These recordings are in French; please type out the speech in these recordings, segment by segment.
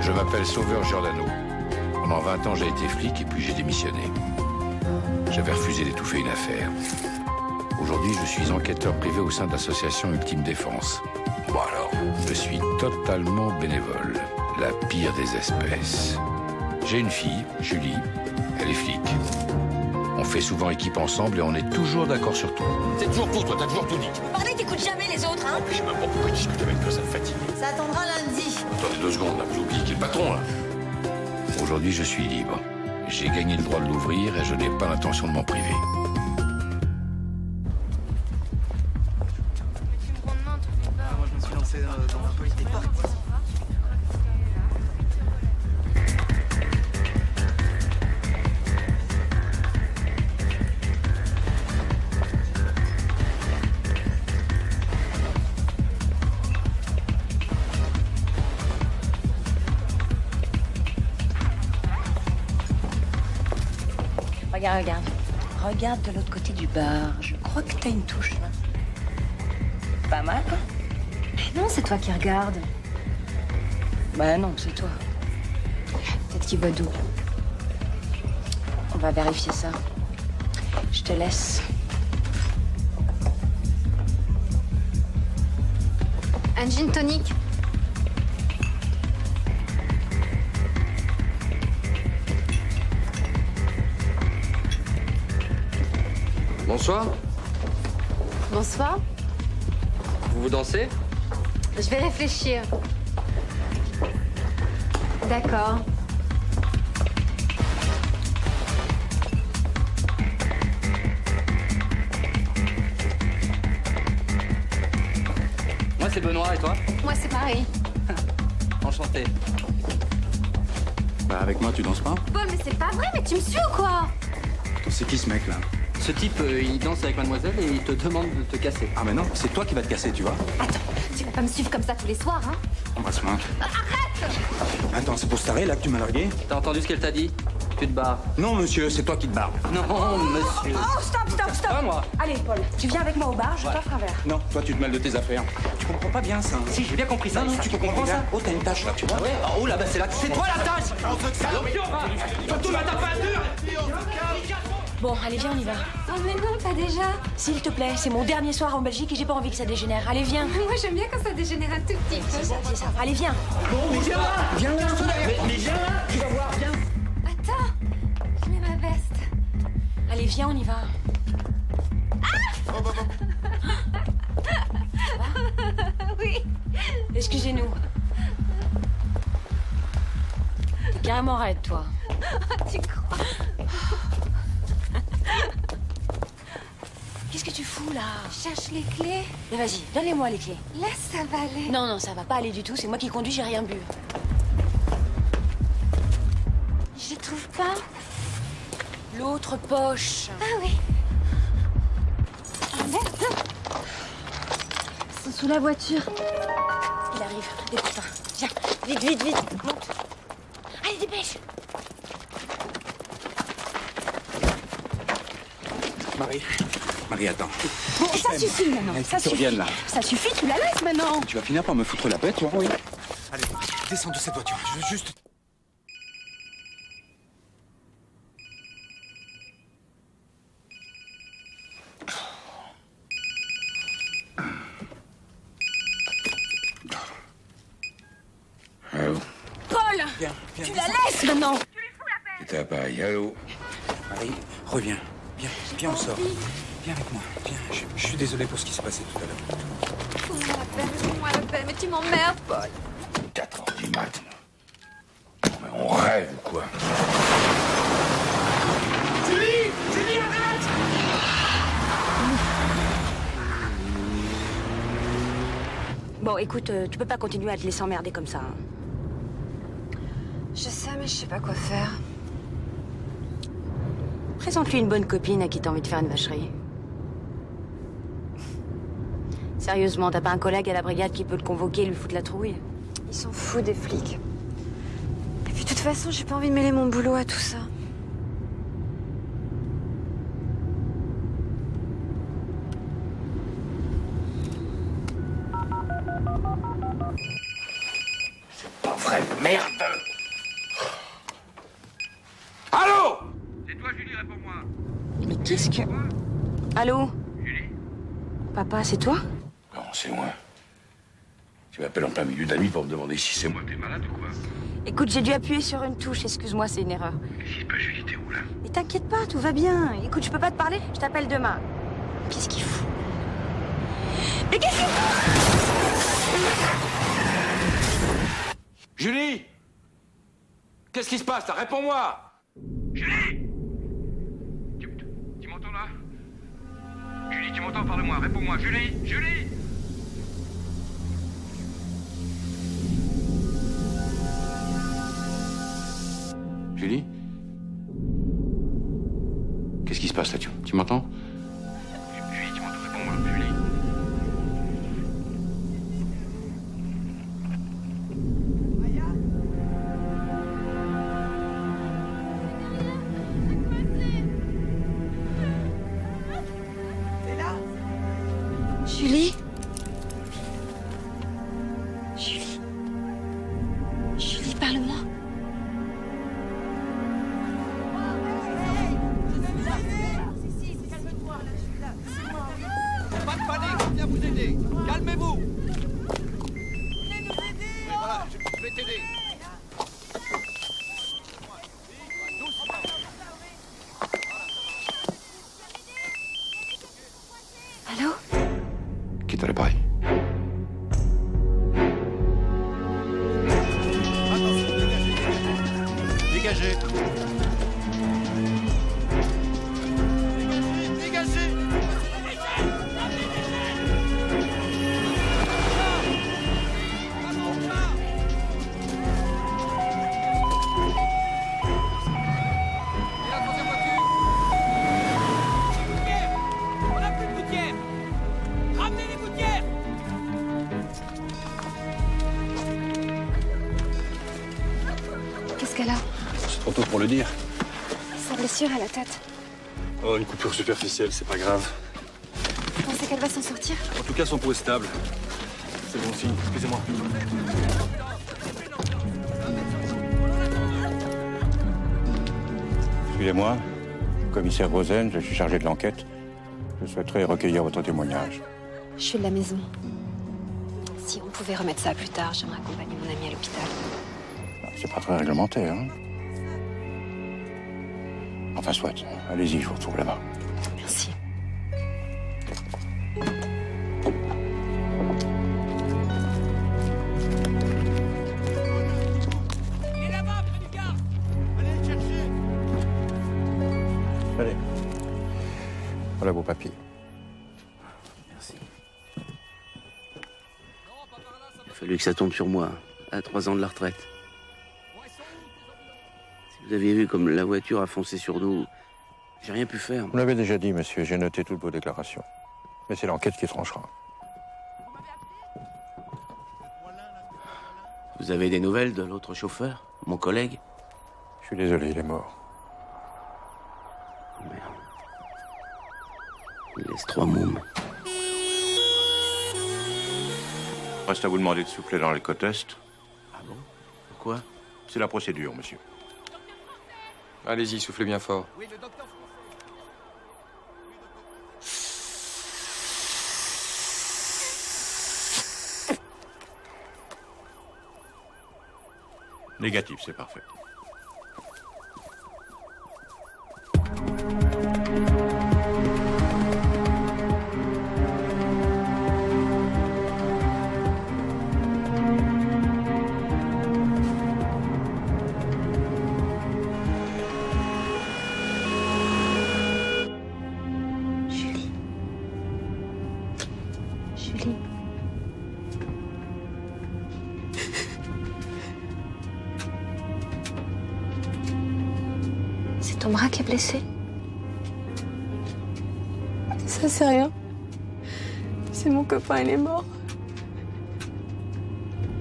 Je m'appelle Sauveur Giordano. Pendant 20 ans, j'ai été flic et puis j'ai démissionné. J'avais refusé d'étouffer une affaire. Aujourd'hui, je suis enquêteur privé au sein de l'association Ultime Défense. Bon alors, je suis totalement bénévole. La pire des espèces. J'ai une fille, Julie. Elle est flic. On fait souvent équipe ensemble et on est toujours d'accord sur tout. C'est toujours pour toi, t'as toujours tout dit. Parlez, t'écoutes jamais les autres, hein? Je sais même pas pourquoi tu discutes avec toi, ça me fatigue. Ça attendra lundi. Attendez 2 secondes, là, vous oubliez qui est le patron, là. Aujourd'hui, je suis libre. J'ai gagné le droit de l'ouvrir et je n'ai pas l'intention de m'en priver. Moi, je me suis lancé dans la police des parcs. Regarde. Regarde de l'autre côté du bar. Je crois que t'as une touche, là. Pas mal, hein? Mais non, c'est toi qui regardes. Bah non, c'est toi. Peut-être qu'il va d'où. On va vérifier ça. Je te laisse. Un gin tonic. Bonsoir, Bonsoir. vous dansez? Je vais réfléchir. D'accord. Moi c'est Benoît et toi? Moi, c'est pareil. Enchanté. Bah avec moi tu danses pas? Paul, mais c'est pas vrai, mais tu me suis ou quoi? C'est qui ce mec là? Ce type, il danse avec mademoiselle et il te demande de te casser. Ah mais non, c'est toi qui vas te casser, tu vois? Attends, tu vas pas me suivre comme ça tous les soirs, hein? Embrasse-moi. Arrête! Attends, c'est pour se tarrer là que tu m'as largué? T'as entendu ce qu'elle t'a dit? Tu te barres. Non monsieur, c'est toi qui te barres. Non, monsieur. Oh, stop! Pas moi. Allez, Paul, tu viens avec moi au bar, je t'offre un verre. Non, toi tu te mêles de tes affaires. Tu comprends pas bien ça. Si, j'ai bien compris ça. Non, ça, tu tu comprends ça? Oh, t'as une tâche là, tu vois? Ah ouais? Oh là, bah c'est toi la tâche. Surtout la tape à dur. Bon, allez, viens, on y va. Oh, mais non, pas déjà. S'il te plaît, c'est mon dernier soir en Belgique et j'ai pas envie que ça dégénère. Allez, viens. Moi, j'aime bien quand ça dégénère un tout petit peu. C'est ça. Allez, viens. Mais viens là. Viens là. Mais viens là. Tu vas voir, viens. Attends, je mets ma veste. Allez, viens, on y va. Oui. Excusez-nous. T'es carrément raide, toi. Tu crois? Qu'est-ce que tu fous, là? Je cherche les clés. Mais vas-y, donne-les-moi, les clés. Laisse, ça va aller. Non, ça va pas aller du tout. C'est moi qui conduis, j'ai rien bu. Je les trouve pas. L'autre poche. Ah oui. Ah merde. Ils sont sous la voiture. Il arrive. Dépêche-toi. Viens, vite. Monte. Allez, dépêche. Marie, attends. Bon, ça suffit maintenant. Eh, Ça tu reviennes, là. Ça suffit, tu la laisses maintenant. Tu vas finir par me foutre la paix, tu vois? Oui. Allez, descends de cette voiture. Je veux juste... Allô? Paul, Viens, tu descends. la laisses maintenant. C'est à Paris, allô? Marie, reviens. Viens, on sort. Viens avec moi. Viens, je suis désolé pour ce qui s'est passé tout à l'heure. Fais-moi la peine, mais tu m'emmerdes, Paul. 4 heures du mat. Mais on rêve ou quoi? Julie, arrête. Bon, écoute, tu peux pas continuer à te laisser emmerder comme ça. Hein. Je sais, mais je sais pas quoi faire. Présente-lui une bonne copine à qui t'as envie de faire une vacherie. Sérieusement, t'as pas un collègue à la brigade qui peut le convoquer et lui foutre la trouille? Ils sont fous des flics. Et puis de toute façon, j'ai pas envie de mêler mon boulot à tout ça. C'est pas vraie merde. Allô? Mais qu'est-ce que... Allô? Papa, c'est toi? Non, c'est moi. Tu m'appelles en plein milieu de la nuit pour me demander si c'est moi. T'es malade ou quoi? Écoute, j'ai dû appuyer sur une touche, excuse-moi, c'est une erreur. Qu'est-ce qui se passe, Julie? T'es où, là? Mais t'inquiète pas, tout va bien. Écoute, je peux pas te parler, je t'appelle demain. Qu'est-ce qu'il fout? Mais qu'est-ce qu'il fout? Julie? Qu'est-ce qui se passe là? Réponds-moi! Julie! Tu m'entends là? Julie, tu m'entends? Parle-moi, réponds-moi. Julie! Julie! Julie? Qu'est-ce qui se passe là? Tu m'entends? Julie, tu m'entends? Réponds-moi, Julie. Julie? Julie? Julie, parle-moi. Pas de panique, je viens vous aider. Calmez-vous. Voilà, je vais t'aider. Allô? Quitte l'appareil. Dégagez. Dégagez. Et la troisième voiture? On n'a plus de gouttière. Ramenez les gouttières. Qu'est-ce qu'elle a? C'est trop tôt pour le dire. Sa blessure à la tête. Oh, une coupure superficielle, c'est pas grave. Vous pensez qu'elle va s'en sortir? En tout cas, son pouls est stable. C'est bon signe. Excusez-moi. Excusez-moi, commissaire Rosen, je suis chargé de l'enquête. Je souhaiterais recueillir votre témoignage. Je suis de la maison. Si on pouvait remettre ça plus tard, j'aimerais accompagner mon ami à l'hôpital. C'est pas très réglementaire, hein? Enfin, soit. Allez-y, je vous retrouve là-bas. Merci. Il est là-bas, près du gare. Allez le chercher. Allez. Voilà vos papiers. Merci. Il a fallu que ça tombe sur moi, à 3 ans de la retraite. Si vous aviez vu comme la voiture a foncé sur nous, j'ai rien pu faire. Vous l'avez déjà dit, monsieur, j'ai noté toutes vos déclarations. Mais c'est l'enquête qui tranchera. Vous avez des nouvelles de l'autre chauffeur, mon collègue? Je suis désolé, il est mort. Merde. Il laisse 3 mômes. Reste à vous demander de souffler dans l'alcotest. Ah bon? Pourquoi? C'est la procédure, monsieur. Allez-y, soufflez bien fort. Oui, le docteur. Négatif, c'est parfait. Julie. Julie. C'est ton bras qui est blessé? Ça, c'est rien. C'est mon copain, il est mort.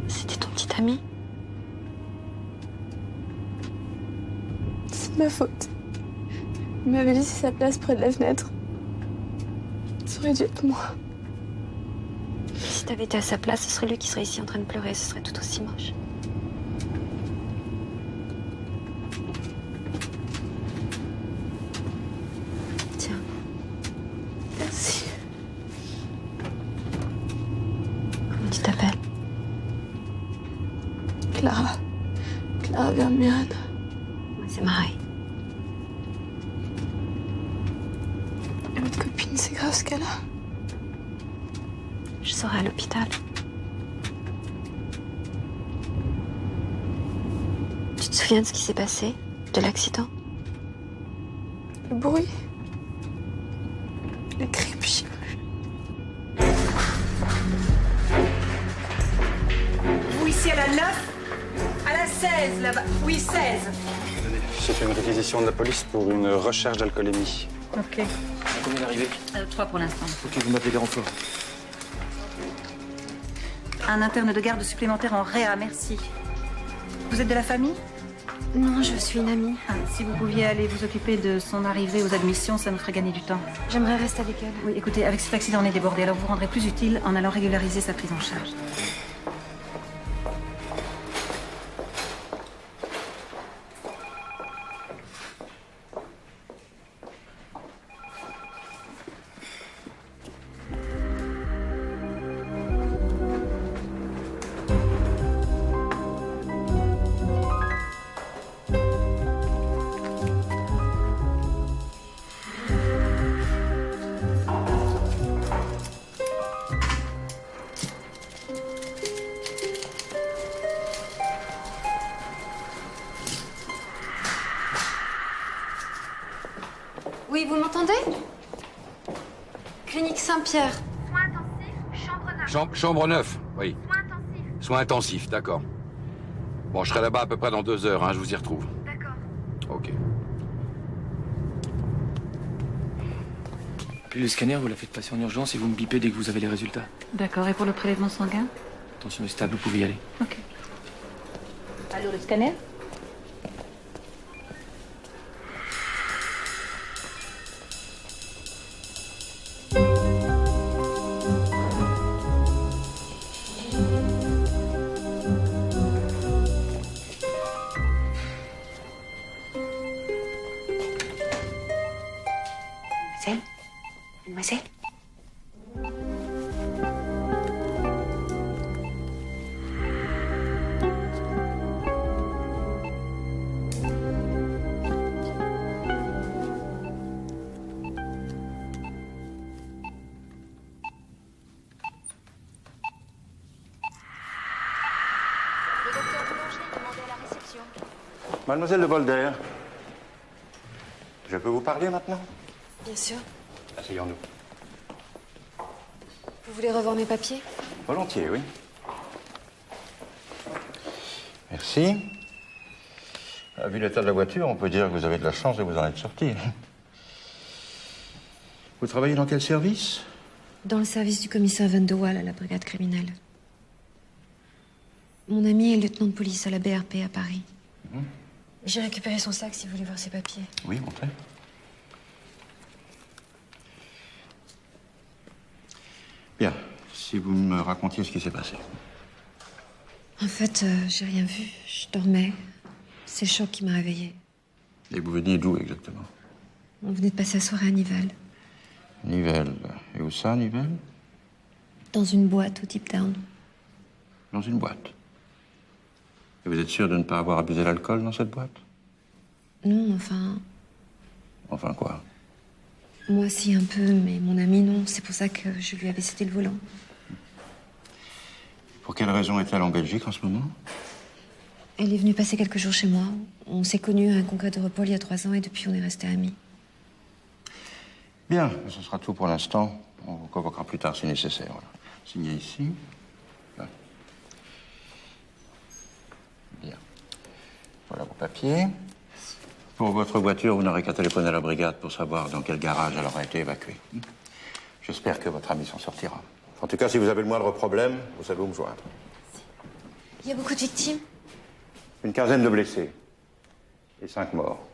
C'était ton petit ami? C'est de ma faute. Il m'avait laissé sa place près de la fenêtre. Ça aurait dû être moi. Si t'avais été à sa place, ce serait lui qui serait ici en train de pleurer, ce serait tout aussi moche. Clara. Clara Vermeeren. C'est Marie. Et votre copine, c'est grave ce qu'elle a. Je serai à l'hôpital. Tu te souviens de ce qui s'est passé? De l'accident? Le bruit. Les cris, puis... Vous ici à la 9? À la 16, là-bas. Oui, 16. J'ai fait une réquisition de la police pour une recherche d'alcoolémie. Ok. Combien d'arrivées? 3 pour l'instant. Ok, vous m'appelez les renforts. Un interne de garde supplémentaire en réa, merci. Vous êtes de la famille? Non, je suis une amie. Ah, si vous pouviez aller vous occuper de son arrivée aux admissions, ça nous ferait gagner du temps. J'aimerais rester avec elle. Oui, écoutez, avec cet accident, on est débordé, alors vous vous rendrez plus utile en allant régulariser sa prise en charge. Oui, vous m'entendez? Clinique Saint-Pierre. Soins intensifs, chambre 9. Chambre 9, oui. Soins intensifs. Soins intensifs, d'accord. Bon, je serai là-bas à peu près dans 2 heures, hein, je vous y retrouve. D'accord. Ok. Puis le scanner, vous la faites passer en urgence et vous me bipez dès que vous avez les résultats. D'accord, et pour le prélèvement sanguin? Tension est stable, vous pouvez y aller. Ok. Allô, le scanner? Mademoiselle? Mademoiselle de Bolder, je peux vous parler maintenant? Bien sûr. Asseyons-nous. Vous voulez revoir mes papiers? Volontiers, oui. Merci. Vu l'état de la voiture, on peut dire que vous avez de la chance de vous en être sorti. Vous travaillez dans quel service? Dans le service du commissaire Van de Waal à la brigade criminelle. Mon ami est lieutenant de police à la BRP à Paris. J'ai récupéré son sac si vous voulez voir ses papiers. Oui, montrez. Bien, si vous me racontiez ce qui s'est passé. En fait, j'ai rien vu. Je dormais. C'est le choc qui m'a réveillée. Et vous veniez d'où exactement? On venait de passer la soirée à Nivelles. Nivelles. Et où ça, Nivelles? Dans une boîte au Deep Down. Dans une boîte. Et vous êtes sûr de ne pas avoir abusé l'alcool dans cette boîte? Non, enfin... Enfin quoi? Moi, si, un peu, mais mon ami, non. C'est pour ça que je lui avais cédé le volant. Pour quelle raison est-elle en Belgique en ce moment? Elle est venue passer quelques jours chez moi. On s'est connus à un congrès d'Europol il y a 3 ans et depuis, on est restés amis. Bien, ce sera tout pour l'instant. On vous convoquera plus tard si nécessaire. Voilà. Signez ici. Là. Bien. Voilà vos papiers. Pour votre voiture, vous n'aurez qu'à téléphoner à la brigade pour savoir dans quel garage elle aura été évacuée. J'espère que votre ami s'en sortira. En tout cas, si vous avez le moindre problème, vous savez où me joindre. Il y a beaucoup de victimes? Une quinzaine de blessés. Et 5 morts.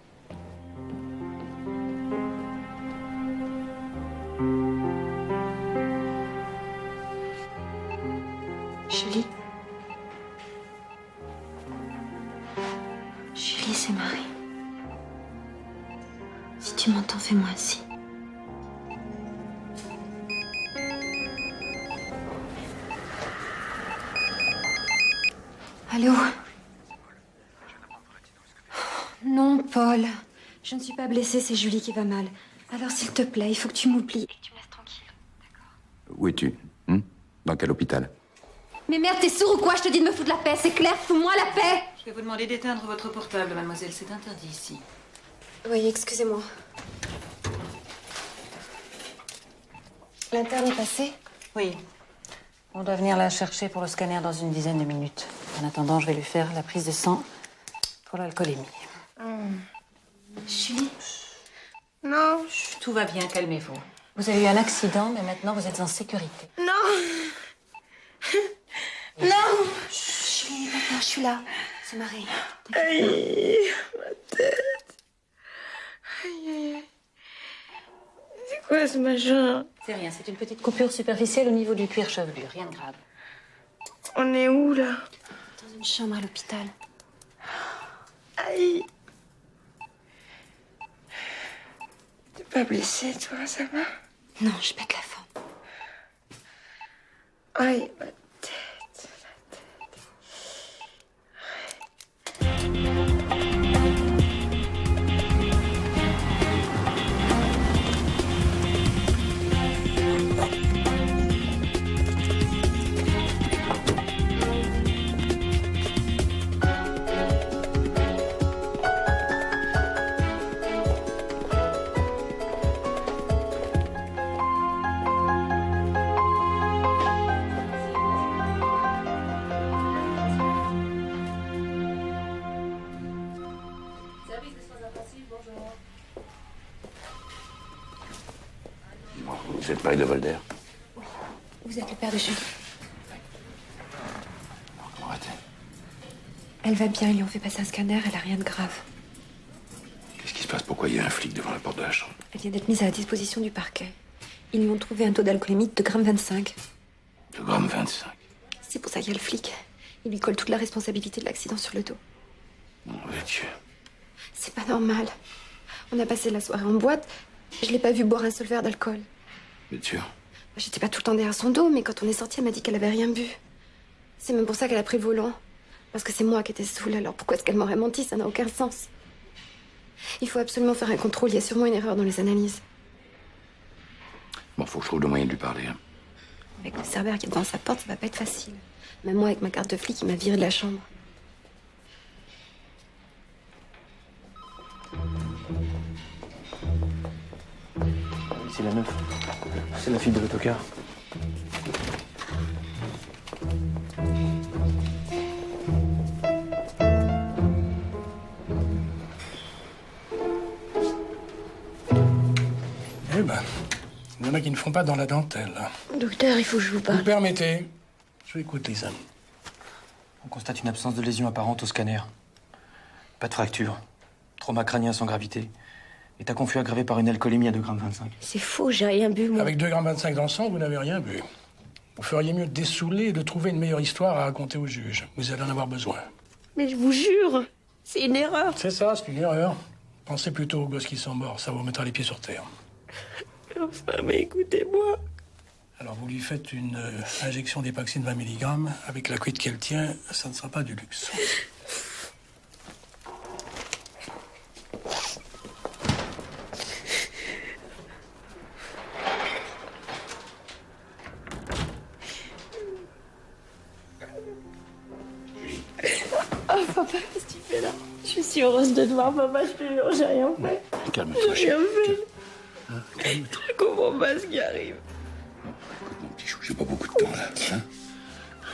Julie. Julie, c'est Marie. Si tu m'entends, fais-moi un signe. Allô? Non, Paul. Je ne suis pas blessée, c'est Julie qui va mal. Alors, s'il te plaît, il faut que tu m'oublies et que tu me laisses tranquille. Où es-tu? Dans quel hôpital? Mais merde, t'es sourd ou quoi? Je te dis de me foutre la paix, c'est clair? Fous-moi la paix! Je vais vous demander d'éteindre votre portable, mademoiselle. C'est interdit ici. Oui, excusez-moi. L'interne est passé? Oui. On doit venir la chercher pour le scanner dans une dizaine de minutes. En attendant, je vais lui faire la prise de sang pour l'alcoolémie. Julie? Non. Tout va bien, calmez-vous. Vous avez eu un accident, mais maintenant vous êtes en sécurité. Non! Non! Julie, papa, je suis là. C'est Marie. Aïe, ma tête. Aïe, aïe, aïe. C'est quoi ce machin? C'est rien, c'est une petite coupure superficielle au niveau du cuir chevelu, rien de grave. On est où, là? Dans une chambre à l'hôpital. Aïe. T'es pas blessée, toi, ça va? Non, je pète la forme. Aïe, ma tête. Vous êtes Marie de Volder? Vous êtes le père de Julie. Comment va-t-elle? Elle va bien, ils lui ont fait passer un scanner, elle a rien de grave. Qu'est-ce qui se passe? Pourquoi il y a un flic devant la porte de la chambre? Elle vient d'être mise à la disposition du parquet. Ils lui ont trouvé un taux d'alcoolémie de 2,25 g. 2,25 g? C'est pour ça qu'il y a le flic. Il lui colle toute la responsabilité de l'accident sur le dos. Mon Dieu. C'est pas normal. On a passé la soirée en boîte. Je l'ai pas vu boire un seul verre d'alcool. Bien sûr. J'étais pas tout le temps derrière son dos, mais quand on est sorti, elle m'a dit qu'elle avait rien bu. C'est même pour ça qu'elle a pris le volant. Parce que c'est moi qui étais saoule, alors pourquoi est-ce qu'elle m'aurait menti? Ça n'a aucun sens. Il faut absolument faire un contrôle, il y a sûrement une erreur dans les analyses. Bon, faut que je trouve le moyen de lui parler. Hein. Avec le serveur qui est devant sa porte, ça va pas être facile. Même moi, avec ma carte de flic, il m'a viré de la chambre. C'est la 9. C'est la fille de l'autocar. Eh ben, il y en a qui ne font pas dans la dentelle. Docteur, il faut que je vous Vous parle. permettez? Je vous écoute, Lisa. On constate une absence de lésion apparente au scanner. Pas de fracture. Trauma crânien sans gravité. État confus aggravé par une alcoolémie à 2,25 g. C'est faux, j'ai rien bu, moi. Avec 2,25 g dans le sang, vous n'avez rien bu. Vous feriez mieux de dessouler et de trouver une meilleure histoire à raconter au juge. Vous allez en avoir besoin. Mais je vous jure, c'est une erreur. C'est ça, c'est une erreur. Pensez plutôt aux gosses qui sont morts, ça vous mettra les pieds sur terre. Enfin, mais écoutez-moi. Alors, vous lui faites une injection d'épaxine 20 mg. Avec la cuite qu'elle tient, ça ne sera pas du luxe. Oh, papa, qu'est-ce que tu fais là? Je suis si heureuse de te voir, papa, je te jure, j'ai rien fait. Calme-toi, J'ai rien fait. Calme-toi. Je comprends pas ce qui arrive. Écoute, mon petit chou, j'ai pas beaucoup de temps, là. Hein?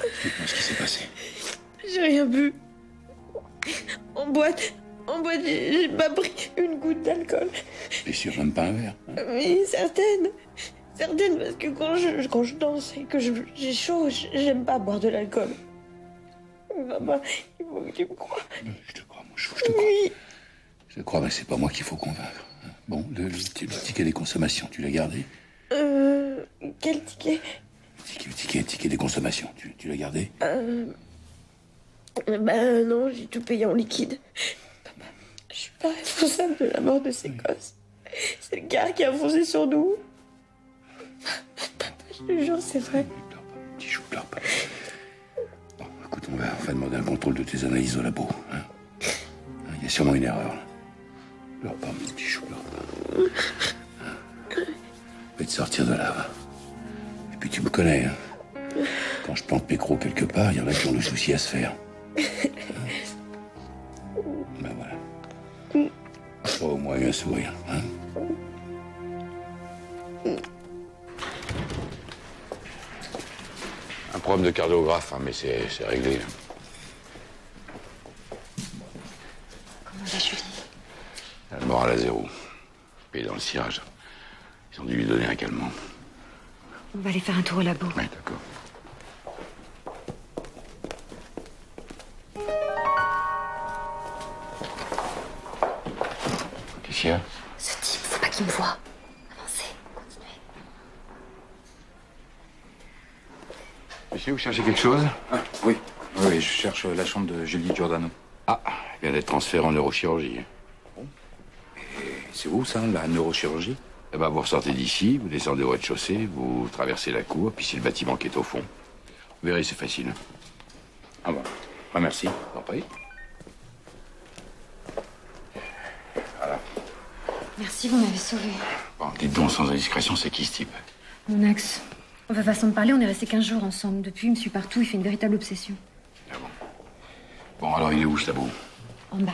Explique-moi ce qui s'est passé. J'ai rien bu. En boîte, j'ai pas pris une goutte d'alcool. T'es sûr, même pas un verre? Hein? Mais certaines. Certaines, parce que quand je danse et que j'ai chaud, j'aime pas boire de l'alcool. Papa, il faut que tu me crois. Je te crois, mon chou, je te crois. Oui. Je te crois, mais c'est pas moi qu'il faut convaincre. Hein? Bon, le ticket des consommations, tu l'as gardé? Quel ticket? Ticket des consommations, tu l'as gardé? Ben non, j'ai tout payé en liquide. Papa, je suis pas responsable de la mort de ces gosses. C'est le gars qui a foncé sur nous. Papa, je te jure, c'est vrai. Pleure pas, petit chou, pleure pas. Bon, écoute, on va demander un contrôle de tes analyses au labo. Hein? Il y a sûrement une erreur, là. Pleure pas, mon petit chou, pleure pas. Je vais te sortir de là, va. Et puis tu me connais, hein. Quand je plante mes crocs quelque part, il y en a qui ont le souci à se faire. Ben voilà. Toi, au moins, eu un sourire, hein. Un problème de cardiographe, hein, mais c'est réglé. Comment va Julie? Elle a le moral à zéro. Et dans le cirage. Ils ont dû lui donner un calmant. On va aller faire un tour au labo. Oui, d'accord. Qu'est-ce qu'il y a? Ce type, faut pas qu'il me voie. Avancez, continuez. Monsieur, vous cherchez quelque chose? Ah, oui. Oui, je cherche la chambre de Julie Giordano. Ah, elle vient d'être transférée en neurochirurgie. C'est où, ça, la neurochirurgie? Eh ben, vous ressortez d'ici, vous descendez au rez-de-chaussée, vous traversez la cour, puis c'est le bâtiment qui est au fond. Vous verrez, c'est facile. Ah bon. Ah, merci. T'en prie. Voilà. Merci, vous m'avez sauvé. Bon, dites donc, sans indiscrétion, c'est qui ce type? Mon ex. Enfin, façon de parler, on est restés 15 jours ensemble. Depuis, il me suit partout, il fait une véritable obsession. Ah bon. Bon, alors, il est où, ce labo? En bas.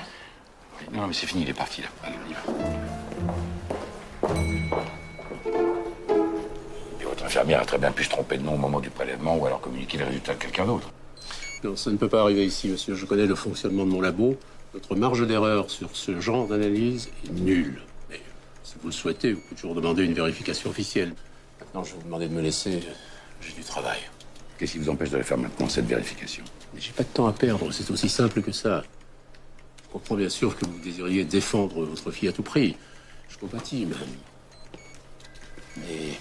Non, mais c'est fini, il est parti, là. Allez, on y va. Et votre infirmière a très bien pu se tromper de nom au moment du prélèvement ou alors communiquer les résultats de quelqu'un d'autre. Non, ça ne peut pas arriver ici, monsieur. Je connais le fonctionnement de mon labo. Notre marge d'erreur sur ce genre d'analyse est nulle. Mais si vous le souhaitez, vous pouvez toujours demander une vérification officielle. Maintenant, je vais vous demander de me laisser. J'ai du travail. Qu'est-ce qui vous empêche de la faire maintenant, cette vérification? Mais j'ai pas de temps à perdre. C'est aussi simple que ça. Je comprends bien sûr que vous désiriez défendre votre fille à tout prix. Je compatis, même. Mais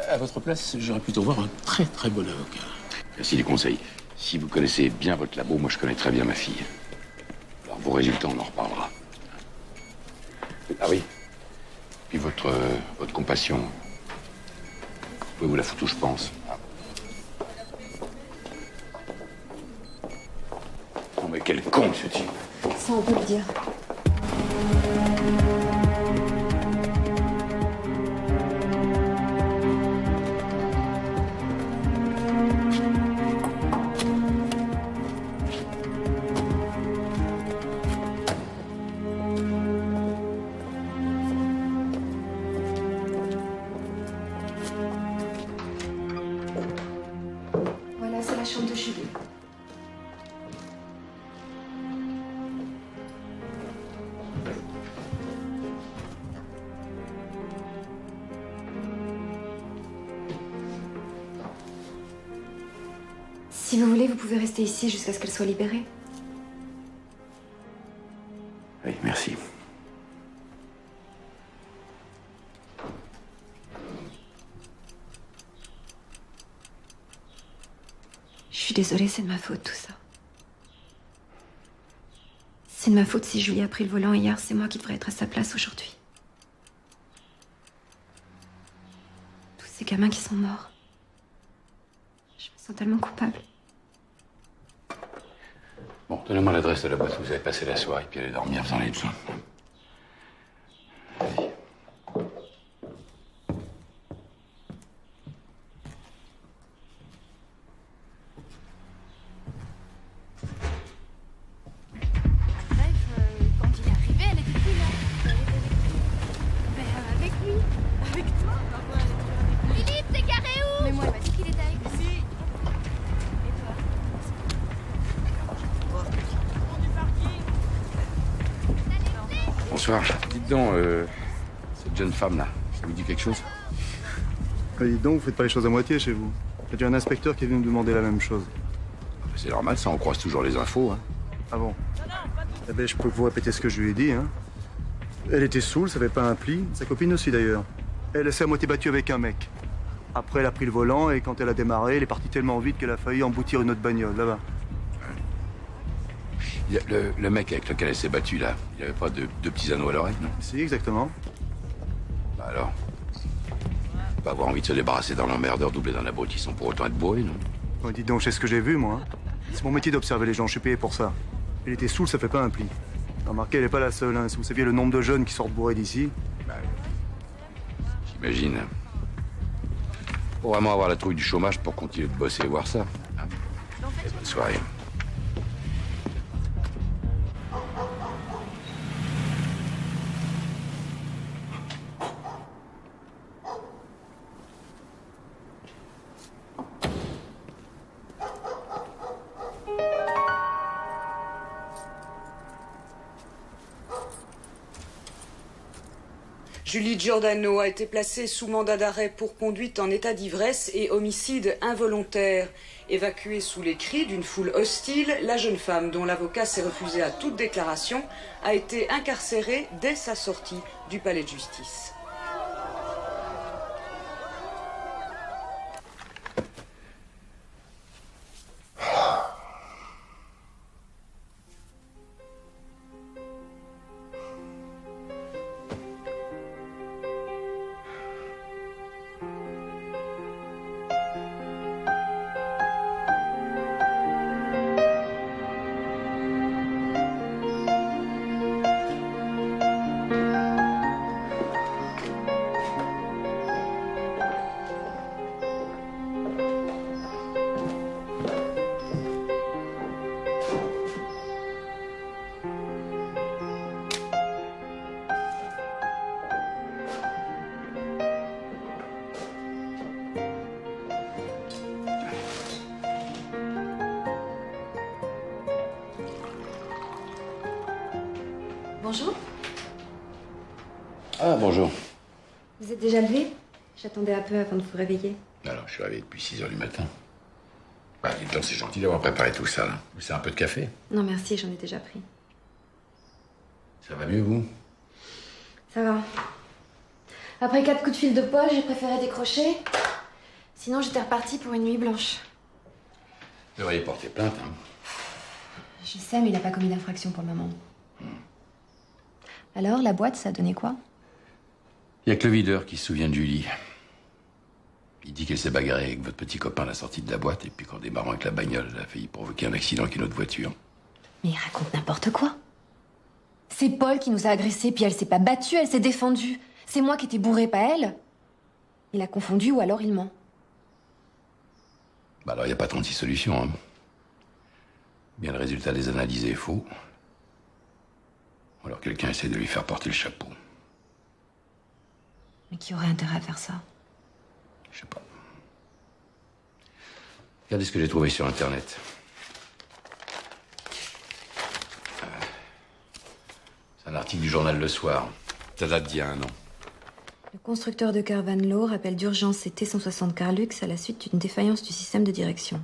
à votre place, j'aurais plutôt voir un très très bon avocat. Merci des conseils. Si vous connaissez bien votre labo, moi je connais très bien ma fille. Alors vos résultats, on en reparlera. Ah oui. Puis votre compassion. Vous pouvez vous la foutre où je pense. Ah. Oh mais quel con ce type. Ça, on peut le dire. Voilà, c'est la chambre de Julie. Si vous voulez, vous pouvez rester ici jusqu'à ce qu'elle soit libérée. Oui, merci. Je suis désolée, c'est de ma faute, tout ça. C'est de ma faute si Julie a pris le volant hier, c'est moi qui devrais être à sa place aujourd'hui. Tous ces gamins qui sont morts. Je me sens tellement coupable. Bon, donnez-moi l'adresse de la boîte où vous avez passé la soirée, puis allez dormir, vous en avez besoin. Allez. Quand il est arrivé, elle était plus là. Avec lui. Avec toi. Philippe, t'es carré où? Mais moi, il m'a dit qu'il était avec lui. Ici. Et toi? Bonsoir. Dites donc, cette jeune femme-là, ça vous dit quelque chose? Dites donc, vous faites pas les choses à moitié chez vous. J'ai déjà un inspecteur qui est venu me demander la même chose. C'est normal, ça, on croise toujours les infos. Hein. Ah bon? Eh ben, je peux vous répéter ce que je lui ai dit. Hein. Elle était saoule, ça fait pas un pli. Sa copine aussi, d'ailleurs. Elle s'est à moitié battue avec un mec. Après, elle a pris le volant et quand elle a démarré, elle est partie tellement vite qu'elle a failli emboutir une autre bagnole, là-bas. Le mec avec lequel elle s'est battue, là, il n'y avait pas de petits anneaux à l'oreille, non? Si, exactement. Bah alors? Pas avoir envie de se débarrasser d'un emmerdeur doublé d'un abruti sans pour autant être bourré, non? Ouais, dites donc, je sais ce que j'ai vu, moi. Hein. C'est mon métier d'observer les gens, je suis payé pour ça. Elle était saoule, ça fait pas un pli. Remarquez, elle n'est pas la seule. Hein. Si vous saviez le nombre de jeunes qui sortent bourrés d'ici. J'imagine. Faut vraiment avoir la trouille du chômage pour continuer de bosser et voir ça. Hein. Et bonne soirée. Julie Giordano a été placée sous mandat d'arrêt pour conduite en état d'ivresse et homicide involontaire. Évacuée sous les cris d'une foule hostile, la jeune femme, dont l'avocat s'est refusé à toute déclaration, a été incarcérée dès sa sortie du palais de justice. Bonjour. Ah, bonjour. Vous êtes déjà levé? J'attendais un peu avant de vous réveiller. Alors, je suis réveillé depuis 6 heures du matin. Bah, dites donc, c'est gentil d'avoir préparé tout ça, là. Vous savez un peu de café? Non, merci, j'en ai déjà pris. Ça va mieux, vous? Ça va. Après 4 coups de fil de poche, j'ai préféré décrocher. Sinon, j'étais repartie pour une nuit blanche. Vous devriez porter plainte, hein. Je sais, mais il n'a pas commis d'infraction pour le moment. Alors, la boîte, ça a donné quoi? Il y a que le videur qui se souvient de Julie. Il dit qu'elle s'est bagarrée avec votre petit copain à la sortie de la boîte, et puis qu'en démarrant avec la bagnole, elle a failli provoquer un accident avec une autre voiture. Mais il raconte n'importe quoi. C'est Paul qui nous a agressés, puis elle s'est pas battue, elle s'est défendue. C'est moi qui étais bourrée, pas elle. Il a confondu ou alors il ment. Bah alors, il n'y a pas 36 solutions, hein. Bien, le résultat des analyses est faux. Ou alors quelqu'un essaie de lui faire porter le chapeau. Mais qui aurait intérêt à faire ça? Je sais pas. Regardez ce que j'ai trouvé sur Internet. C'est un article du journal Le Soir. Ça date d'il y a 1 an. Le constructeur de car Van Loo rappelle d'urgence ses T160 Carlux à la suite d'une défaillance du système de direction.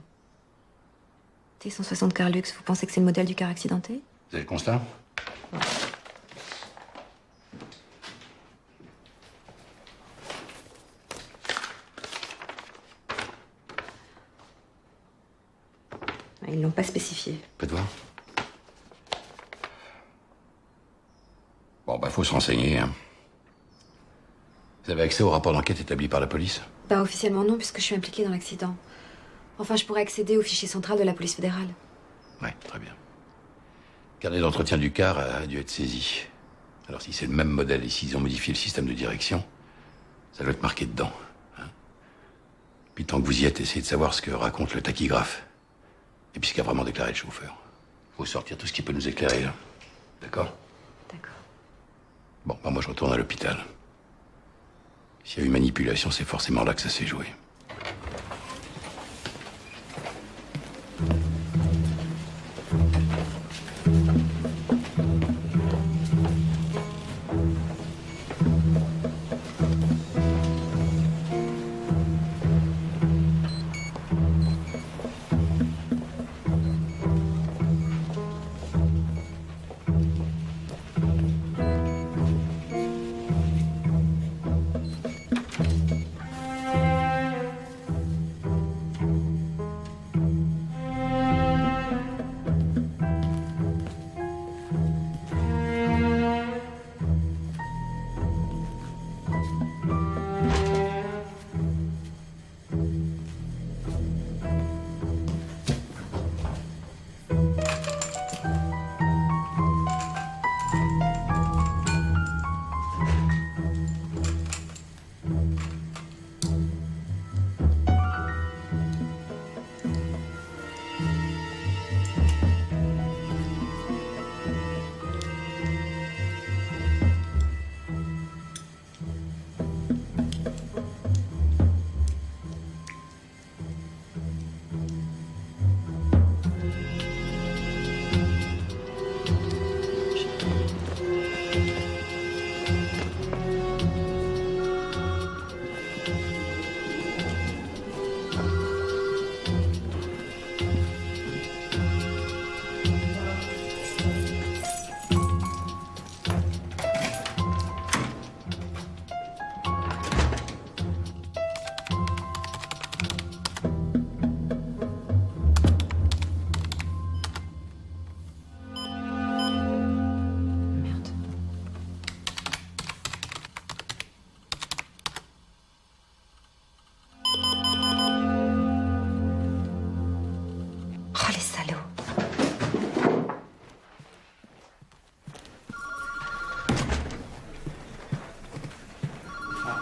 T160 Carlux, vous pensez que c'est le modèle du car accidenté? Vous avez le constat? Ils l'ont pas spécifié. Faites voir. Bon, bah, faut se renseigner, hein. Vous avez accès au rapport d'enquête établi par la police? Bah, officiellement non, puisque je suis impliquée dans l'accident. Enfin, je pourrais accéder au fichier central de la police fédérale. Ouais, très bien. Le carnet d'entretien du car a dû être saisi. Alors, si c'est le même modèle et s'ils ont modifié le système de direction, ça doit être marqué dedans, hein. Puis tant que vous y êtes, essayez de savoir ce que raconte le tachygraphe. Et puis ce qu'a vraiment déclaré le chauffeur. Faut sortir tout ce qui peut nous éclairer, là. D'accord? D'accord. Bon, bah moi je retourne à l'hôpital. S'il y a eu manipulation, c'est forcément là que ça s'est joué.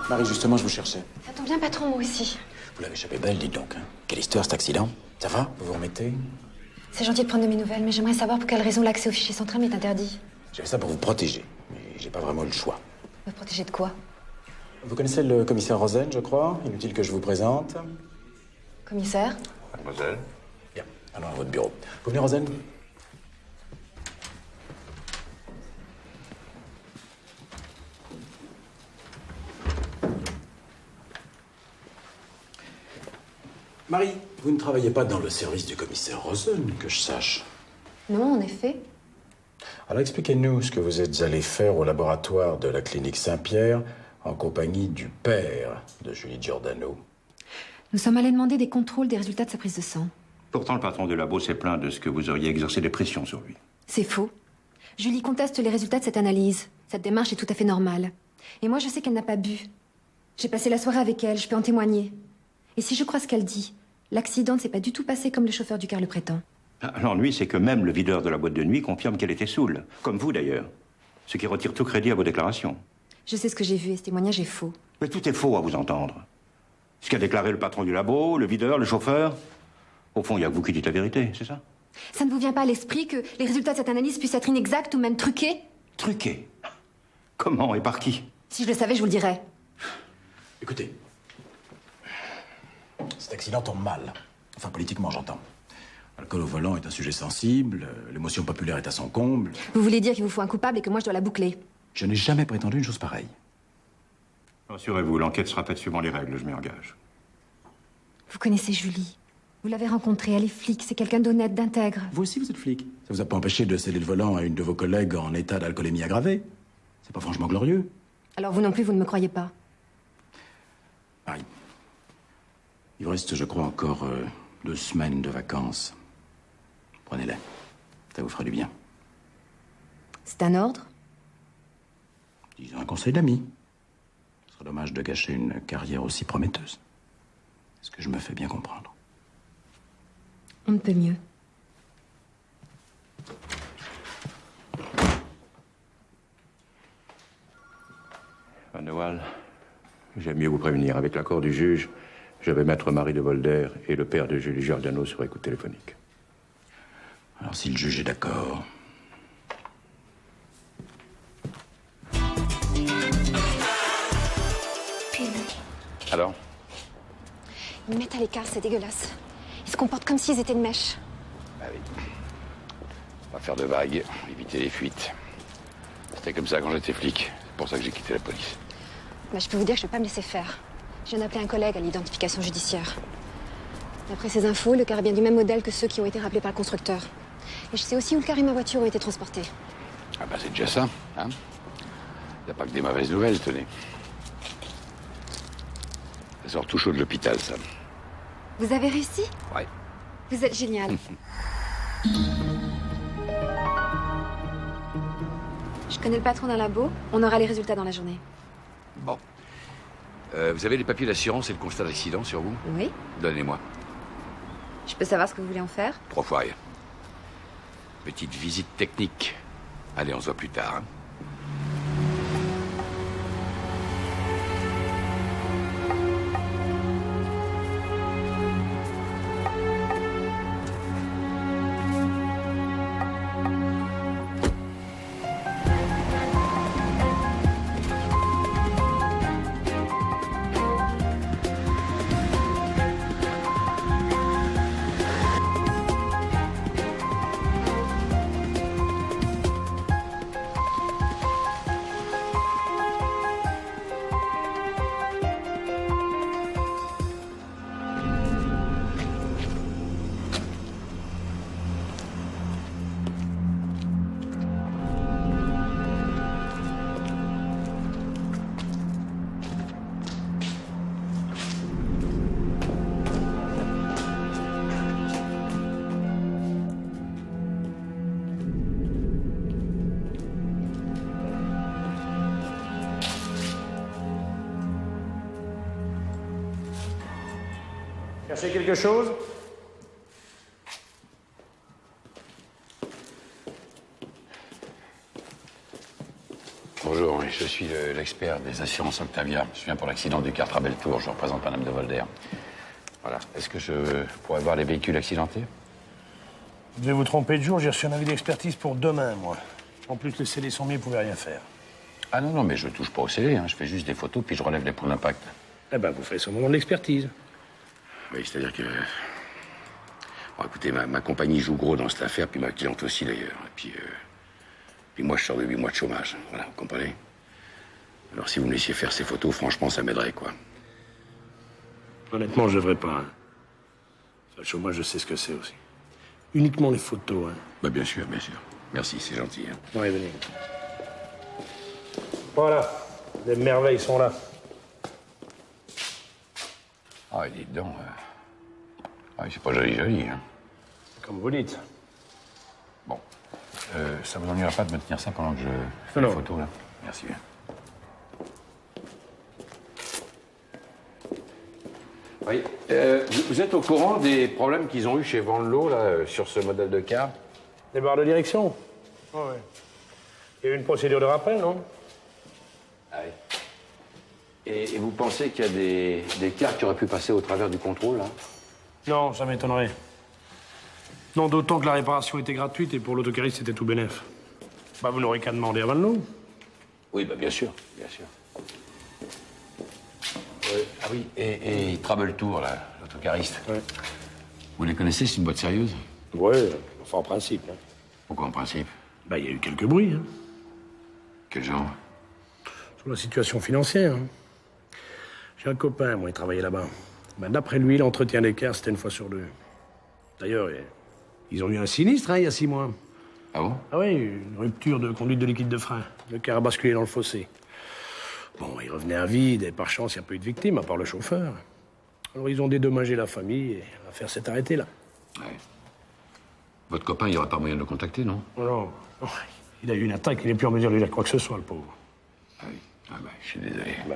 Marie, justement, je vous cherchais. Ça tombe bien, patron, moi aussi. Vous l'avez échappé belle, dites donc. Hein. Quelle histoire, cet accident? Ça va? Vous vous remettez? C'est gentil de prendre de mes nouvelles, mais j'aimerais savoir pour quelle raison l'accès au fichier central m'est interdit. J'ai fait ça pour vous protéger, mais j'ai pas vraiment eu le choix. Me protéger de quoi? Vous connaissez le commissaire Rosen, je crois? Inutile que je vous présente. Commissaire? Mademoiselle. Bien, allons à votre bureau. Vous venez, Rosen? Marie, vous ne travaillez pas dans le service du commissaire Rosen, que je sache. Non, en effet. Alors expliquez-nous ce que vous êtes allé faire au laboratoire de la clinique Saint-Pierre en compagnie du père de Julie Giordano. Nous sommes allés demander des contrôles des résultats de sa prise de sang. Pourtant, le patron du labo s'est plaint de ce que vous auriez exercé des pressions sur lui. C'est faux. Julie conteste les résultats de cette analyse. Cette démarche est tout à fait normale. Et moi, je sais qu'elle n'a pas bu. J'ai passé la soirée avec elle, je peux en témoigner. Et si je crois ce qu'elle dit, l'accident ne s'est pas du tout passé comme le chauffeur du car le prétend. L'ennui, c'est que même le videur de la boîte de nuit confirme qu'elle était saoule. Comme vous, d'ailleurs. Ce qui retire tout crédit à vos déclarations. Je sais ce que j'ai vu et ce témoignage est faux. Mais tout est faux à vous entendre. Ce qu'a déclaré le patron du labo, le videur, le chauffeur. Au fond, il n'y a que vous qui dites la vérité, c'est ça? Ça ne vous vient pas à l'esprit que les résultats de cette analyse puissent être inexacts ou même truqués? Truqués? Comment et par qui? Si je le savais, je vous le dirais. Écoutez, cet accident tombe mal. Enfin, politiquement, j'entends. L'alcool au volant est un sujet sensible, l'émotion populaire est à son comble. Vous voulez dire qu'il vous faut un coupable et que moi je dois la boucler? Je n'ai jamais prétendu une chose pareille. Rassurez-vous, l'enquête sera faite suivant les règles, je m'y engage. Vous connaissez Julie. Vous l'avez rencontrée, elle est flic, c'est quelqu'un d'honnête, d'intègre. Vous aussi, vous êtes flic. Ça vous a pas empêché de céder le volant à une de vos collègues en état d'alcoolémie aggravée? C'est pas franchement glorieux. Alors vous non plus, vous ne me croyez pas? Marie, il vous reste, je crois, encore 2 semaines de vacances. Prenez-les. Ça vous fera du bien. C'est un ordre? Disons un conseil d'ami. Ce serait dommage de gâcher une carrière aussi prometteuse. Est-ce que je me fais bien comprendre? On ne peut mieux. Van de Waal, j'aime mieux vous prévenir. Avec l'accord du juge, je vais mettre Marie de Volder et le père de Julie Giordano sur écoute téléphonique. Alors, si le juge est d'accord... Alors? Ils me mettent à l'écart, c'est dégueulasse. Ils se comportent comme s'ils étaient de mèche. Ah oui. Pas faire de vagues, éviter les fuites. C'était comme ça quand j'étais flic. C'est pour ça que j'ai quitté la police. Bah, je peux vous dire que je ne vais pas me laisser faire. Je viens d'appeler un collègue à l'identification judiciaire. D'après ces infos, le car est bien du même modèle que ceux qui ont été rappelés par le constructeur. Et je sais aussi où le car et ma voiture ont été transportés. Ah bah c'est déjà ça, hein? Y a pas que des mauvaises nouvelles, tenez. Ça sort tout chaud de l'hôpital, ça. Vous avez réussi? Ouais. Vous êtes génial. Je connais le patron d'un labo. On aura les résultats dans la journée. Bon. Vous avez les papiers d'assurance et le constat d'accident sur vous? Oui. Donnez-moi. Je peux savoir ce que vous voulez en faire? 3 fois rien. Petite visite technique. Allez, on se voit plus tard, hein. Cherchez quelque chose? Bonjour, oui, je suis l'expert des assurances Octavia. Je viens pour l'accident du car Trabeltour. Je représente Madame de Volder. Voilà. Est-ce que je pourrais voir les véhicules accidentés? Vous devez vous tromper de jour, j'ai reçu un avis d'expertise pour demain, moi. En plus, les scellés sont mis, vous pouvez rien faire. Ah non, non, mais je touche pas au scellé, hein. Je fais juste des photos, puis je relève les points d'impact. Eh ben, vous ferez ça au moment de l'expertise. Oui, c'est-à-dire que... Bon, écoutez, ma compagnie joue gros dans cette affaire, puis ma cliente aussi, d'ailleurs. Et puis moi, je sors de 8 mois de chômage. Voilà, vous comprenez? Alors, si vous me laissiez faire ces photos, franchement, ça m'aiderait, quoi. Honnêtement, je devrais pas. Hein. Enfin, le chômage, je sais ce que c'est aussi. Uniquement les photos, hein. Bah, bien sûr, bien sûr. Merci, c'est gentil. Hein. Ouais, venez. Voilà, les merveilles sont là. Ah, dites donc. Ah, c'est pas joli, hein. Comme vous dites. Bon. Ça vous ennuiera pas de me tenir ça pendant que je fais les photos, là? Merci. Oui. Vous êtes au courant des problèmes qu'ils ont eu chez Van Loo, là, sur ce modèle de car? Des barres de direction? Ouais. Il y a eu une procédure de rappel, non? Ah oui. Et vous pensez qu'il y a des cars qui auraient pu passer au travers du contrôle, là? Non, ça m'étonnerait. Non, d'autant que la réparation était gratuite et pour l'autocariste, c'était tout bénef. Bah, vous n'aurez qu'à demander à Van Loo. Oui, bah, bien sûr, bien sûr. Ah oui, et Trabeltour, là, l'autocariste. Ouais. Vous les connaissez, c'est une boîte sérieuse? Ouais, enfin en principe. Hein. Pourquoi en principe? Bah, il y a eu quelques bruits. Hein. Quel genre? Sur la situation financière. Hein. J'ai un copain, moi, il travaillait là-bas. Ben, d'après lui, l'entretien des cars, c'était 1 fois sur 2. D'ailleurs, ils ont eu un sinistre, hein, il y a 6 mois. Ah bon? Ah oui, une rupture de conduite de liquide de frein. Le car a basculé dans le fossé. Bon, il revenait à vide et par chance, il n'y a pas eu de victime, à part le chauffeur. Alors, ils ont dédommagé la famille et l'affaire s'est arrêtée là. Ouais. Votre copain, il n'y aura pas moyen de le contacter, non? Non. Il a eu une attaque, il n'est plus en mesure de dire quoi que ce soit, le pauvre. Ah oui. Ah bah, je suis désolé. Bah.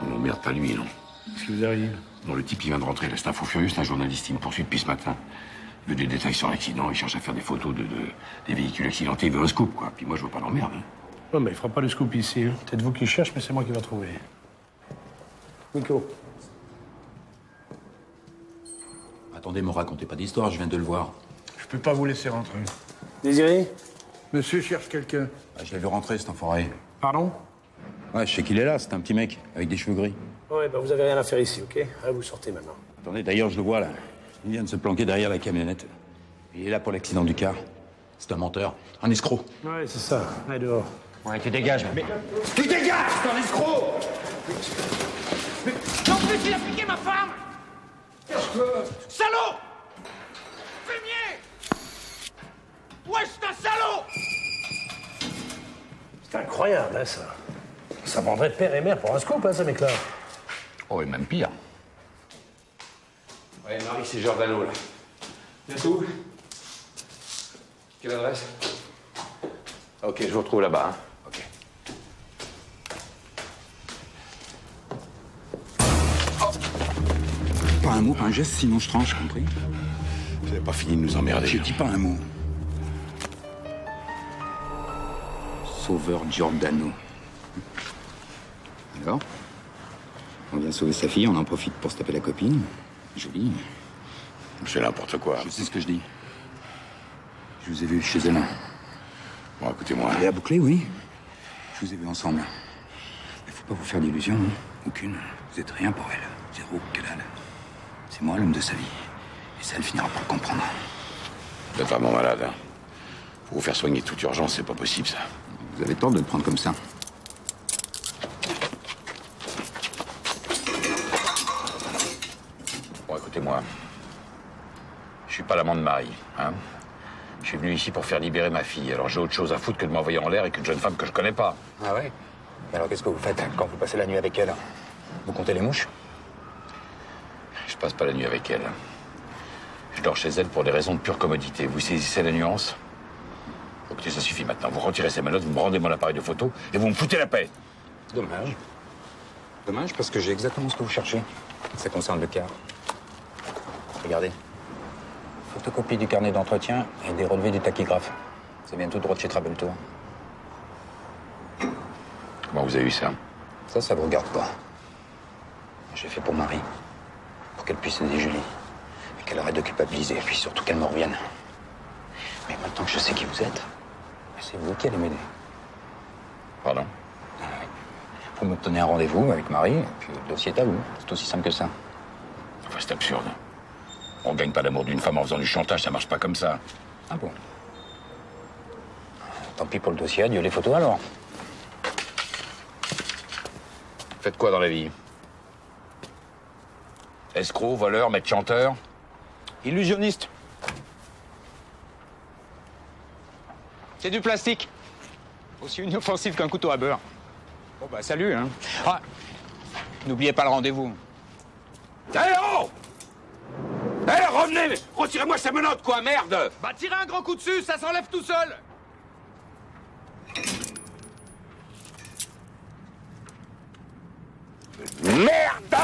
On n'emmerde pas lui, non? Qu'est-ce qui vous arrive? Non, le type, il vient de rentrer, là. C'est un fou furieux, c'est un journaliste. Il me poursuit depuis ce matin. Il veut des détails sur l'accident, il cherche à faire des photos des véhicules accidentés. Il veut un scoop, quoi. Puis moi, je veux pas l'emmerde. Hein. Non, mais il fera pas le scoop ici. Hein. Peut-être vous qui cherchez, mais c'est moi qui va trouver. Nico. Attendez, me racontez pas d'histoire, je viens de le voir. Je peux pas vous laisser rentrer. Désiré? Monsieur cherche quelqu'un. Ah, je l'ai vu rentrer, cet enfoiré. Pardon? Ouais, je sais qu'il est là, c'est un petit mec, avec des cheveux gris. Ouais, bah vous avez rien à faire ici, ok? Allez, vous sortez maintenant. Attendez, d'ailleurs, je le vois, là. Il vient de se planquer derrière la camionnette. Il est là pour l'accident du car. C'est un menteur, un escroc. Ouais, c'est ça. Allez, dehors. Ouais, tu dégages. Mais... Tu dégages, c'est un escroc! Mais en plus, il a piqué ma femme! Salaud! Fumier! Ouais, c'est un salaud! C'est incroyable, hein, ça. Ça vendrait père et mère pour un scoop, hein, ce mec-là. Oh, et même pire. Ouais, Marie, c'est Giordano, là. Bientôt? Quelle adresse? Ok, je vous retrouve là-bas, hein. Ok. Pas un mot, pas un geste, sinon je tranche, compris? Vous n'avez pas fini de nous emmerder. Je dis pas un mot. Sauveur Giordano. Alors? On vient sauver sa fille, on en profite pour se taper la copine. Joli. C'est n'importe quoi. Je sais ce que je dis. Je vous ai vu chez elle. Bon, écoutez-moi. Elle est à boucler, oui. Je vous ai vu ensemble. Il faut pas vous faire d'illusions, hein. Aucune. Vous êtes rien pour elle. Zéro, que dalle. C'est moi l'homme de sa vie. Et ça, elle finira par le comprendre. Vous êtes vraiment malade, hein. Faut vous faire soigner toute urgence, c'est pas possible, ça. Vous avez tort de le prendre comme ça. Bon, écoutez-moi. Je suis pas l'amant de Marie, hein. Je suis venu ici pour faire libérer ma fille. Alors j'ai autre chose à foutre que de m'envoyer en l'air avec une jeune femme que je connais pas. Ah ouais? Mais alors qu'est-ce que vous faites quand vous passez la nuit avec elle? Vous comptez les mouches? Je passe pas la nuit avec elle. Je dors chez elle pour des raisons de pure commodité. Vous saisissez la nuance? Écoutez, ça suffit maintenant. Vous retirez ces menottes, vous me rendez mon appareil de photo et vous me foutez la paix. Dommage. Dommage parce que j'ai exactement ce que vous cherchez. Ça concerne le car. Regardez. Photocopie du carnet d'entretien et des relevés du tachygraphe. Ça vient tout droit de chez Trabeltour. Comment vous avez eu ça? Ça vous regarde pas. J'ai fait pour Marie. Pour qu'elle puisse aider Julie. Et qu'elle arrête de culpabiliser. Et puis surtout qu'elle me revienne. Mais maintenant que je sais qui vous êtes, c'est vous qui allez m'aider. Pardon? Vous m'obtenez un rendez-vous avec Marie, et puis le dossier est à vous. C'est aussi simple que ça. Enfin, c'est absurde. On gagne pas l'amour d'une femme en faisant du chantage, ça marche pas comme ça. Ah bon? Tant pis pour le dossier, adieu les photos alors. Faites quoi dans la vie? Escroc, voleur, maître chanteur? Illusionniste. C'est du plastique. Aussi inoffensif qu'un couteau à beurre. Bon bah salut, hein. Ah, n'oubliez pas le rendez-vous. Hé, oh! Hé, revenez! Retirez-moi ces menottes, quoi, merde! Bah tirez un grand coup dessus, ça s'enlève tout seul. Merde!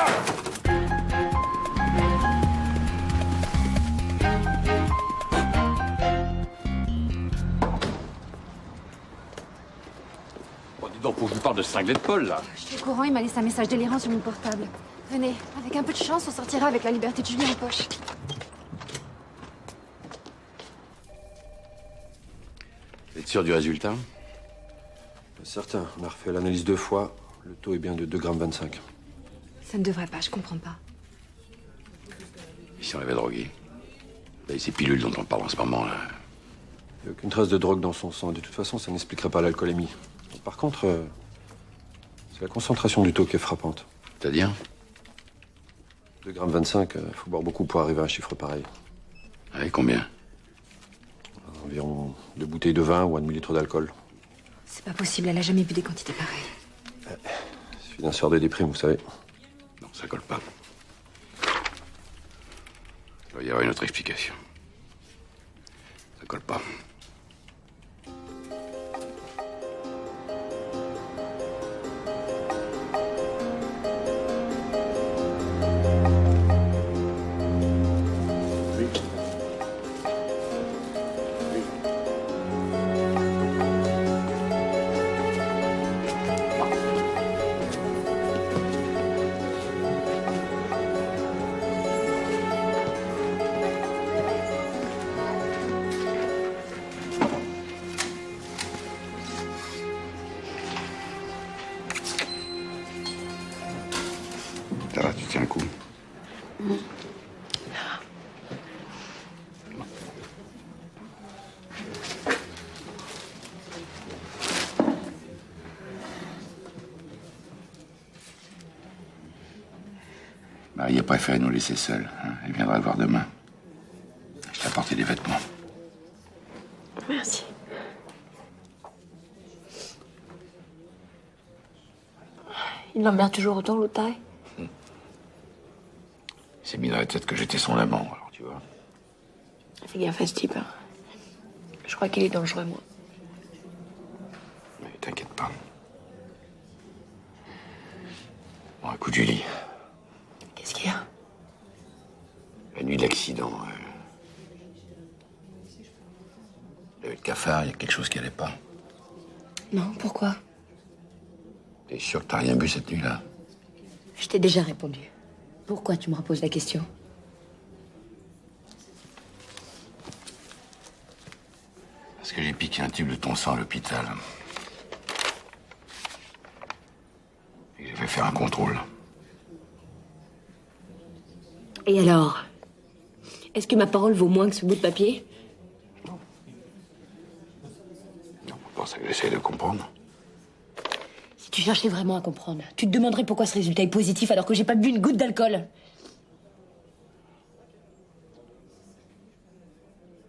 Bon, dis donc, faut que je vous parle de cinglé de Paul, là. Je suis au courant, il m'a laissé un message délirant sur mon portable. Venez, avec un peu de chance, on sortira avec la liberté de Julie en poche. Vous êtes sûr du résultat? Certain. On a refait l'analyse 2 fois. Le taux est bien de 2,25 g. Ça ne devrait pas, je comprends pas. Si on l'avait drogué. Là, ces pilules dont on parle en ce moment, là. Il n'y a aucune trace de drogue dans son sang. De toute façon, ça n'expliquerait pas l'alcoolémie. Par contre, c'est la concentration du taux qui est frappante. C'est-à-dire? 2,25 g, il faut boire beaucoup pour arriver à un chiffre pareil. Avec combien? Environ 2 bouteilles de vin ou un demi-litre d'alcool. C'est pas possible, elle a jamais bu des quantités pareilles. Il suffit d'un sort de déprime, vous savez. Non, ça colle pas. Il doit y avoir une autre explication. Ça colle pas. Ça va, tu tiens le coup. Marie a préféré nous laisser seuls. Hein. Elle viendra le voir demain. Je t'ai apporté des vêtements. Merci. Il l'emmerde toujours autant, l'Otaï. Il s'est mis dans la tête que j'étais son amant, alors tu vois. Fais gaffe à ce type. Hein. Je crois qu'il est dangereux, moi. Mais t'inquiète pas. Bon, écoute, Julie. Qu'est-ce qu'il y a? La nuit de l'accident, il y avait le cafard, il y a quelque chose qui allait pas. Non, pourquoi? T'es sûr que t'as rien bu cette nuit-là? Je t'ai déjà répondu. Pourquoi tu me reposes la question? Parce que j'ai piqué un tube de ton sang à l'hôpital. Et j'ai fait faire un contrôle. Et alors? Est-ce que ma parole vaut moins que ce bout de papier? C'est pour ça que j'essaie de comprendre. Si tu cherchais vraiment à comprendre, tu te demanderais pourquoi ce résultat est positif alors que j'ai pas bu une goutte d'alcool.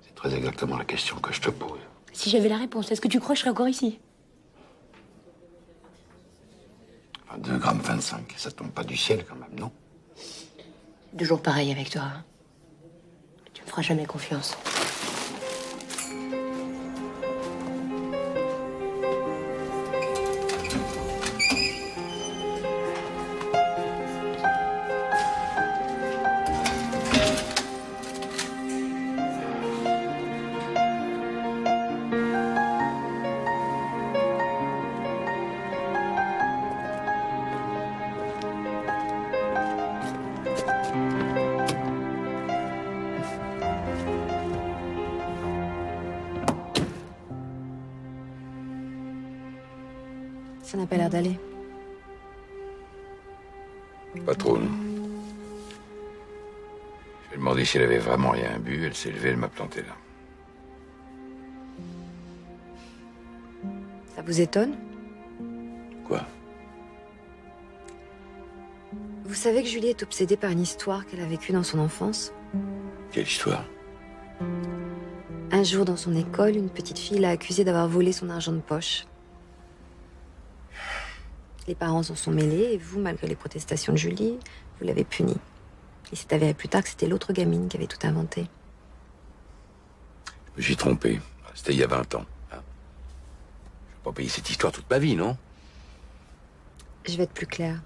C'est très exactement la question que je te pose. Si j'avais la réponse, est-ce que tu crois que je serais encore ici? Enfin, 2,25 g, ça tombe pas du ciel quand même, non? Toujours pareil avec toi. Hein. Tu me feras jamais confiance. Ça n'a pas l'air d'aller. Pas trop, non. Je lui ai demandé si elle avait vraiment rien bu. Elle s'est levée, elle m'a planté là. Ça vous étonne? Quoi? Vous savez que Julie est obsédée par une histoire qu'elle a vécue dans son enfance? Quelle histoire? Un jour, dans son école, une petite fille l'a accusée d'avoir volé son argent de poche. Les parents s'en sont mêlés et vous, malgré les protestations de Julie, vous l'avez punie. Il s'est avéré plus tard que c'était l'autre gamine qui avait tout inventé. Je me suis trompé. C'était il y a 20 ans. Je ne vais pas payer cette histoire toute ma vie, non? Je vais être plus claire.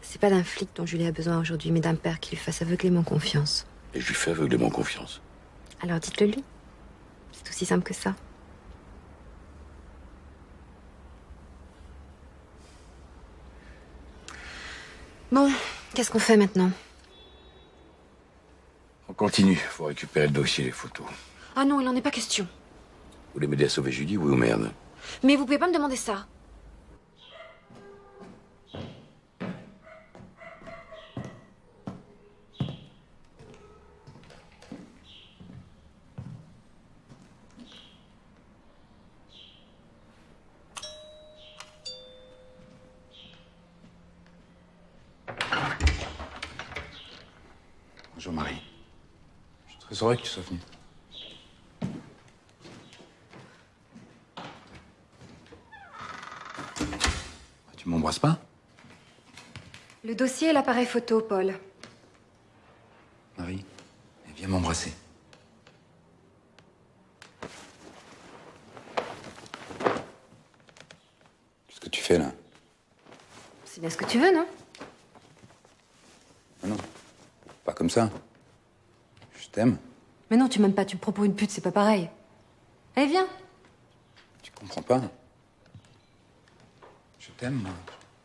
C'est pas d'un flic dont Julie a besoin aujourd'hui, mais d'un père qui lui fasse aveuglément confiance. Et je lui fais aveuglément confiance. Alors dites-le lui. C'est aussi simple que ça. Bon, qu'est-ce qu'on fait maintenant? On continue. Faut récupérer le dossier, les photos. Ah non, il n'en est pas question. Vous voulez m'aider à sauver Julie, oui ou merde? Mais vous pouvez pas me demander ça. Bonjour Marie. Je suis très heureux que tu sois venue. Tu m'embrasses pas? Le dossier et l'appareil photo, Paul. Marie, viens m'embrasser. Qu'est-ce que tu fais là? C'est bien ce que tu veux, non? Non, pas comme ça. Je t'aime. Mais non, tu m'aimes pas, tu me prends pour une pute, c'est pas pareil. Allez, viens. Tu comprends pas? Je t'aime, moi.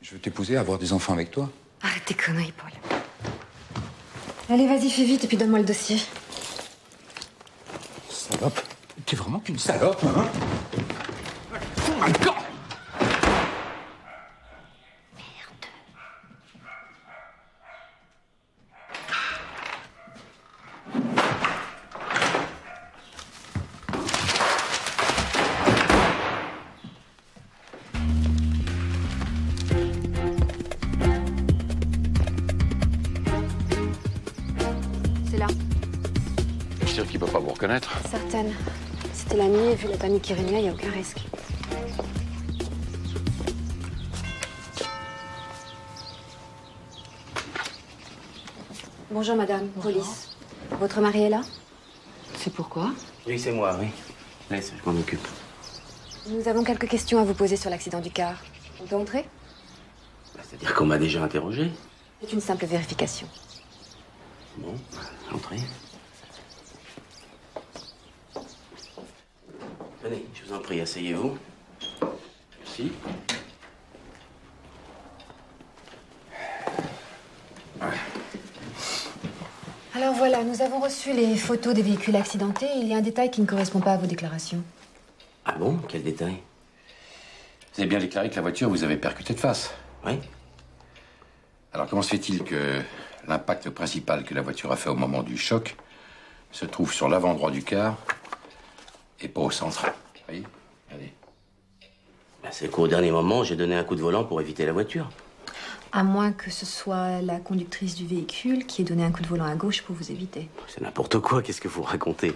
Je veux t'épouser, avoir des enfants avec toi. Arrête tes conneries, Paul. Allez, vas-y, fais vite et puis donne-moi le dossier. Salope. T'es vraiment qu'une salope, hein? Encore! C'est là. Je suis sûr qu'il ne peut pas vous reconnaître. Certaine. C'était la nuit et vu la panique qui régnait, il n'y a aucun risque. Bonjour, madame. Police. Votre mari est là? C'est pourquoi? Oui, c'est moi, oui. Laisse, je m'en occupe. Nous avons quelques questions à vous poser sur l'accident du car. On peut entrer? C'est-à-dire qu'on m'a déjà interrogé. C'est une simple vérification. Bon, entrez. Venez, je vous en prie, asseyez-vous. Merci. Alors voilà, nous avons reçu les photos des véhicules accidentés et il y a un détail qui ne correspond pas à vos déclarations. Ah bon? Quel détail? Vous avez bien déclaré que la voiture vous avait percuté de face. Oui. Alors comment se fait-il que l'impact principal que la voiture a fait au moment du choc se trouve sur l'avant droit du car et pas au centre? Vous voyez? Regardez. Ben, c'est qu'au dernier moment, j'ai donné un coup de volant pour éviter la voiture. À moins que ce soit la conductrice du véhicule qui ait donné un coup de volant à gauche pour vous éviter. C'est n'importe quoi, qu'est-ce que vous racontez?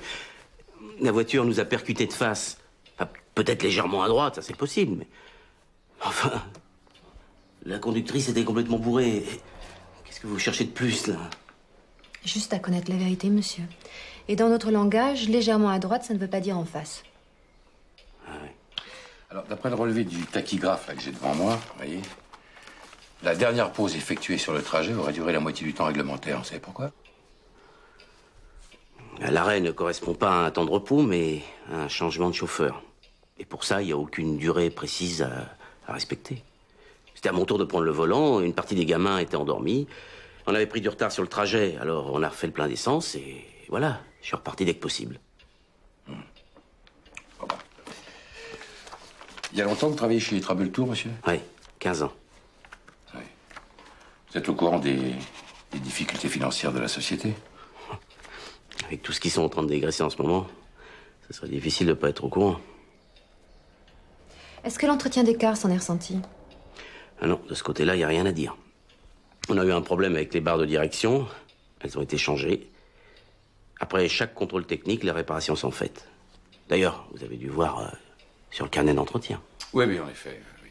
La voiture nous a percutés de face. Enfin, peut-être légèrement à droite, ça c'est possible, mais... Enfin... La conductrice était complètement bourrée. Qu'est-ce que vous cherchez de plus, là? Juste à connaître la vérité, monsieur. Et dans notre langage, légèrement à droite, ça ne veut pas dire en face. Alors, d'après le relevé du tachygraphe là, que j'ai devant moi, vous voyez, la dernière pause effectuée sur le trajet aurait duré la moitié du temps réglementaire. Vous savez pourquoi? L'arrêt ne correspond pas à un temps de repos, mais à un changement de chauffeur. Et pour ça, il n'y a aucune durée précise à respecter. C'était à mon tour de prendre le volant, une partie des gamins étaient endormis. On avait pris du retard sur le trajet, alors on a refait le plein d'essence et voilà, je suis reparti dès que possible. Il y a longtemps que vous travaillez chez Trabeltour, monsieur? Oui, 15 ans. Oui. Vous êtes au courant des difficultés financières de la société? Avec tout ce qu'ils sont en train de dégraisser en ce moment, ce serait difficile de pas être au courant. Est-ce que l'entretien des cars s'en est ressenti? Ah non, de ce côté-là, il n'y a rien à dire. On a eu un problème avec les barres de direction. Elles ont été changées. Après chaque contrôle technique, les réparations sont faites. D'ailleurs, vous avez dû voir sur le carnet d'entretien. Oui, en effet. Oui.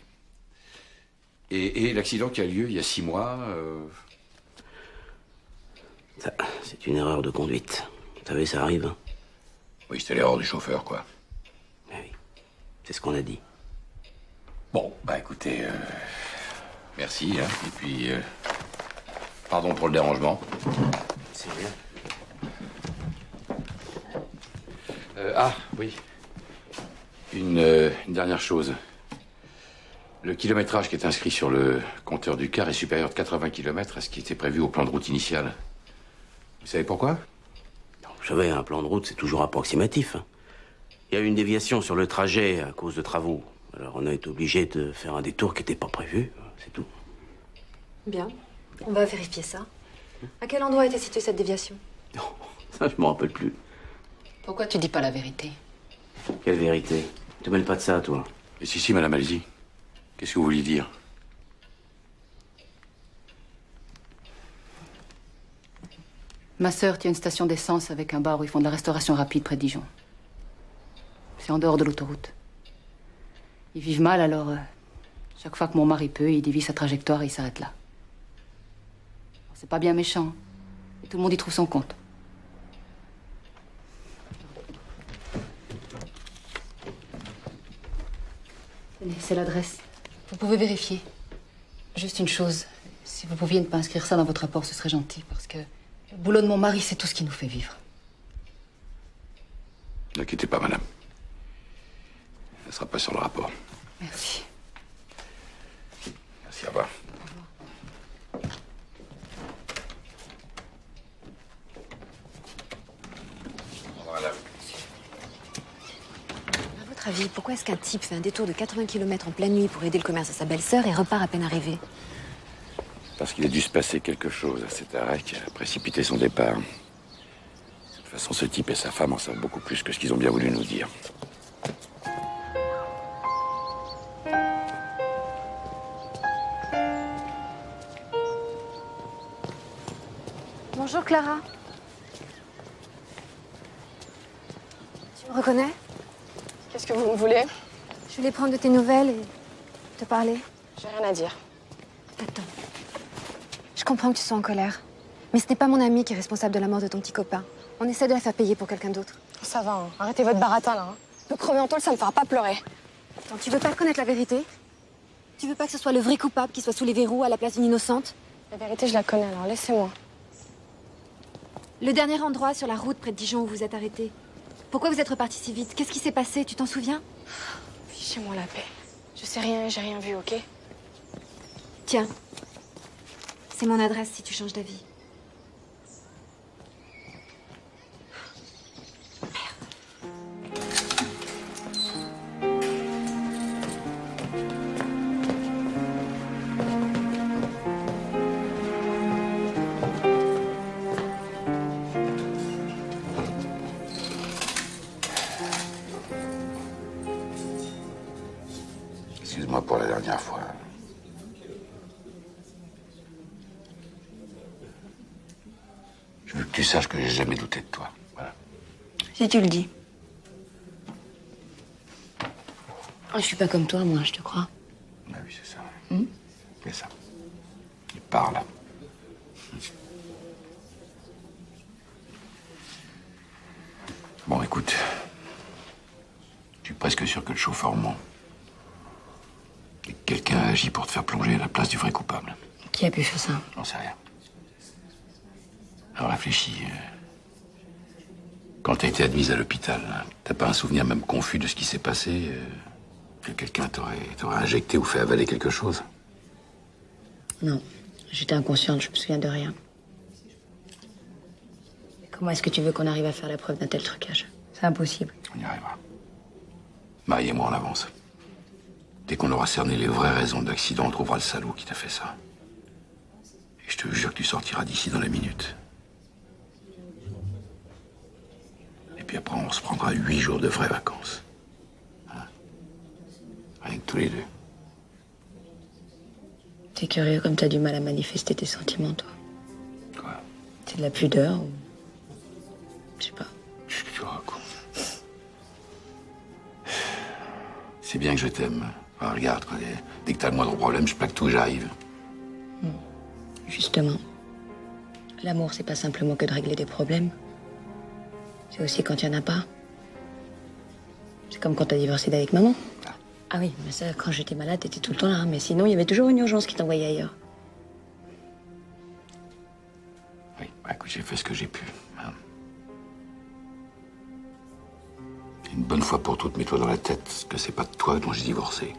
Et l'accident qui a lieu il y a 6 mois... Ça, c'est une erreur de conduite. Vous savez, ça arrive. Hein. Oui, c'était l'erreur du chauffeur, quoi. Oui, c'est ce qu'on a dit. Bon, bah écoutez, merci, hein, et puis, pardon pour le dérangement. C'est rien. Oui. Une dernière chose. Le kilométrage qui est inscrit sur le compteur du car est supérieur de 80 km à ce qui était prévu au plan de route initial. Vous savez pourquoi? Vous savez, un plan de route, c'est toujours approximatif. Hein. Il y a eu une déviation sur le trajet à cause de travaux. Alors on a été obligé de faire un détour qui n'était pas prévu, c'est tout. Bien, on va vérifier ça. À quel endroit était située cette déviation? Ça, je m'en rappelle plus. Pourquoi tu dis pas la vérité? Quelle vérité? Te mêle pas de ça, toi. Et si, madame Alzi. Qu'est-ce que vous vouliez dire? Ma sœur tient une station d'essence avec un bar où ils font de la restauration rapide près de Dijon. C'est en dehors de l'autoroute. Ils vivent mal, alors chaque fois que mon mari peut, il dévie sa trajectoire et il s'arrête là. C'est pas bien méchant, et tout le monde y trouve son compte. Tenez, c'est l'adresse. Vous pouvez vérifier. Juste une chose, si vous pouviez ne pas inscrire ça dans votre rapport, ce serait gentil, parce que le boulot de mon mari, c'est tout ce qui nous fait vivre. N'inquiétez pas, madame. Elle ne sera pas sur le rapport. Merci. Merci, au revoir. Au revoir, madame. À votre avis, pourquoi est-ce qu'un type fait un détour de 80 km en pleine nuit pour aider le commerce à sa belle-sœur et repart à peine arrivé? Parce qu'il a dû se passer quelque chose à cet arrêt qui a précipité son départ. De toute façon, ce type et sa femme en savent beaucoup plus que ce qu'ils ont bien voulu nous dire. Bonjour Clara. Tu me reconnais? Qu'est-ce que vous me voulez? Je voulais prendre de tes nouvelles et te parler. J'ai rien à dire. Attends. Je comprends que tu sois en colère. Mais ce n'est pas mon ami qui est responsable de la mort de ton petit copain. On essaie de la faire payer pour quelqu'un d'autre. Ça va, hein. Arrêtez votre baratin, là. Hein. Me crever en tôle, ça me fera pas pleurer. Attends, tu veux pas connaître la vérité? Tu veux pas que ce soit le vrai coupable qui soit sous les verrous à la place d'une innocente? La vérité, je la connais, alors laissez-moi. Le dernier endroit sur la route près de Dijon où vous êtes arrêté. Pourquoi vous êtes reparti si vite? Qu'est-ce qui s'est passé? Tu t'en souviens? Fichez-moi la paix. Je sais rien, j'ai rien vu, ok? Tiens. C'est mon adresse si tu changes d'avis. Excuse-moi pour la dernière fois. Je veux que tu saches que j'ai jamais douté de toi. Voilà. Si tu le dis. Oh, je suis pas comme toi, moi, je te crois. Ah oui, c'est ça. C'est ça. Il parle. Bon, écoute. Je suis presque sûr que le chauffeur ment. Et que quelqu'un a agi pour te faire plonger à la place du vrai coupable. Qui a pu faire ça? J'en sais rien. Alors réfléchis. Quand t'as été admise à l'hôpital, t'as pas un souvenir même confus de ce qui s'est passé? Que quelqu'un t'aurait injecté ou fait avaler quelque chose? Non, j'étais inconsciente, je me souviens de rien. Mais comment est-ce que tu veux qu'on arrive à faire la preuve d'un tel trucage? C'est impossible. On y arrivera. Marie et moi, on avance. Dès qu'on aura cerné les vraies raisons de l'accident, on trouvera le salaud qui t'a fait ça. Et je te jure que tu sortiras d'ici dans la minute. Et puis après, on se prendra 8 jours de vraies vacances. Hein? Rien que tous les deux. T'es curieux comme t'as du mal à manifester tes sentiments, toi. Quoi? C'est de la pudeur ou... Je sais pas. Qu'est-ce que tu racontes? C'est bien que je t'aime. Enfin, regarde, quoi, dès que t'as le moindre problème, je plaque tout et j'arrive. Justement. L'amour, c'est pas simplement que de régler des problèmes. C'est aussi quand il y en a pas. C'est comme quand t'as divorcé d'avec maman. Ah oui, mais ça, quand j'étais malade, t'étais tout le temps là. Mais sinon, il y avait toujours une urgence qui t'envoyait ailleurs. Oui, bah, écoute, j'ai fait ce que j'ai pu. Hein. Une bonne fois pour toutes, mets-toi dans la tête que c'est pas de toi dont j'ai divorcé.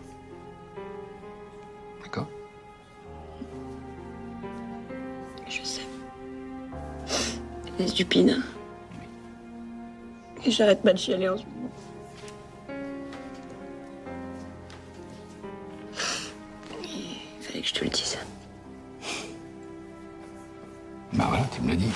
D'accord? Je sais. C'est stupide. Et j'arrête pas de chialer en ce moment. Il fallait que je te le dise. Bah voilà, tu me l'as dit.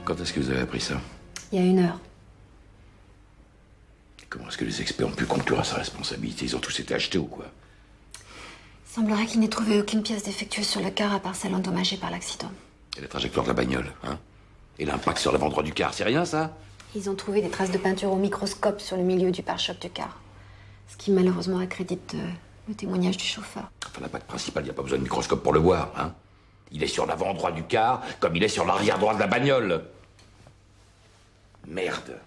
Quand est-ce que vous avez appris ça? Il y a 1 heure. Comment est-ce que les experts ont pu conclure à sa responsabilité? Ils ont tous été achetés ou quoi? Il semblerait qu'il n'ait trouvé aucune pièce défectueuse sur le car à part celle endommagée par l'accident. Et la trajectoire de la bagnole, hein? Et l'impact sur l'avant-droit du car, c'est rien ça? Ils ont trouvé des traces de peinture au microscope sur le milieu du pare-choc du car. Ce qui malheureusement accrédite le témoignage du chauffeur. Enfin, l'impact principal, il n'y a pas besoin de microscope pour le voir, hein? Il est sur l'avant-droit du car, comme il est sur l'arrière-droit de la bagnole. Merde.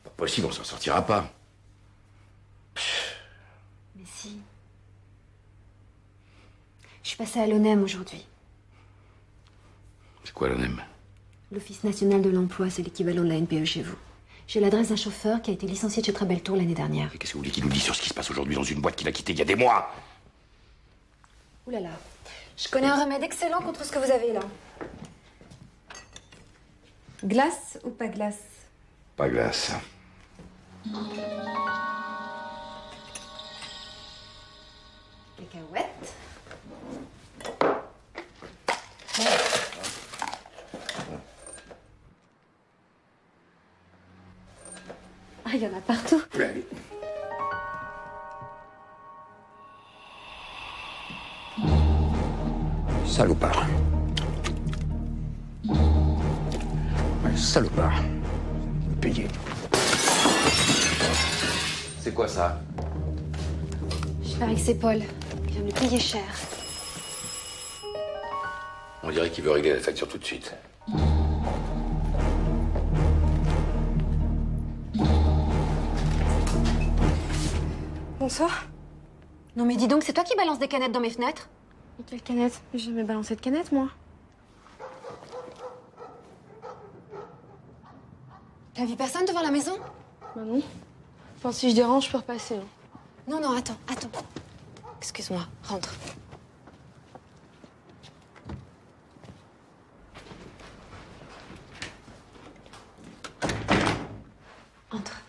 Pas possible, on s'en sortira pas. Mais si. Je suis passée à l'ONEM aujourd'hui. C'est quoi l'ONEM? L'Office national de l'emploi, c'est l'équivalent de la NPE chez vous. J'ai l'adresse d'un chauffeur qui a été licencié de chez Trabeltour l'année dernière. Et qu'est-ce que vous voulez qu'il nous dise sur ce qui se passe aujourd'hui dans une boîte qu'il a quittée il y a des mois? Ouh là là. Je connais un remède excellent contre ce que vous avez là. Glace ou pas glace? Pas glace. Cacahuètes. Ah, il y en a partout. Salopard. Ouais, salopard. Payé. C'est quoi ça? Je parie que c'est Paul. Il vient de payer cher. On dirait qu'il veut régler la facture tout de suite. Bonsoir. Non mais dis donc, c'est toi qui balances des canettes dans mes fenêtres? Mais quelle canette? J'ai jamais balancé de canette, moi. T'as vu personne devant la maison? Bah non. Enfin, si je dérange, je peux repasser. Hein. Non, non, attends. Excuse-moi, rentre. Entre.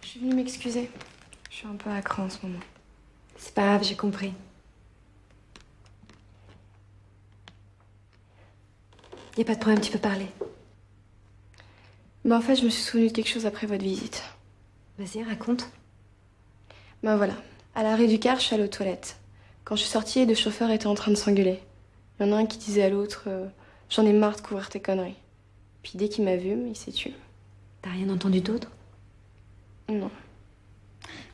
Je suis venue m'excuser. Je suis un peu à cran en ce moment. C'est pas grave, j'ai compris. Y a pas de problème, tu peux parler. Bah en fait, je me suis souvenue de quelque chose après votre visite. Vas-y, raconte. Bah voilà. À l'arrêt du car, je suis allée aux toilettes. Quand je suis sortie, les deux chauffeurs étaient en train de s'engueuler. Il y en a un qui disait à l'autre j'en ai marre de couvrir tes conneries. Puis dès qu'il m'a vue, il s'est tué. T'as rien entendu d'autre? Non.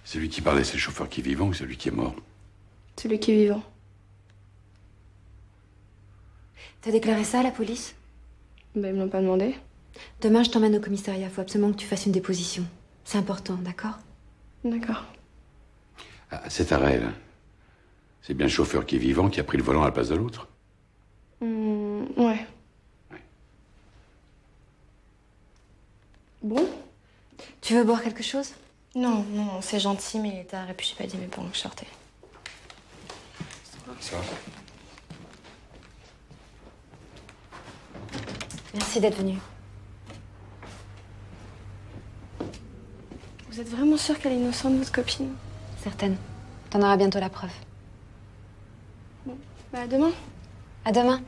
Celui qui parlait, c'est le chauffeur qui est vivant ou celui qui est mort? Celui qui est vivant. T'as déclaré ça à la police? Bah ils me l'ont pas demandé. Demain, je t'emmène au commissariat. Faut absolument que tu fasses une déposition. C'est important, d'accord? D'accord. Ah, cet arrêt, là. C'est bien le chauffeur qui est vivant qui a pris le volant à la place de l'autre? Ouais. Bon? Tu veux boire quelque chose? Non, non, c'est gentil, mais il est tard et puis j'ai pas dit mes parents que je sortais. Ça. Merci d'être venu. Vous êtes vraiment sûre qu'elle est innocente, votre copine? Certaine. T'en auras bientôt la preuve. Bon, bah à demain. À demain.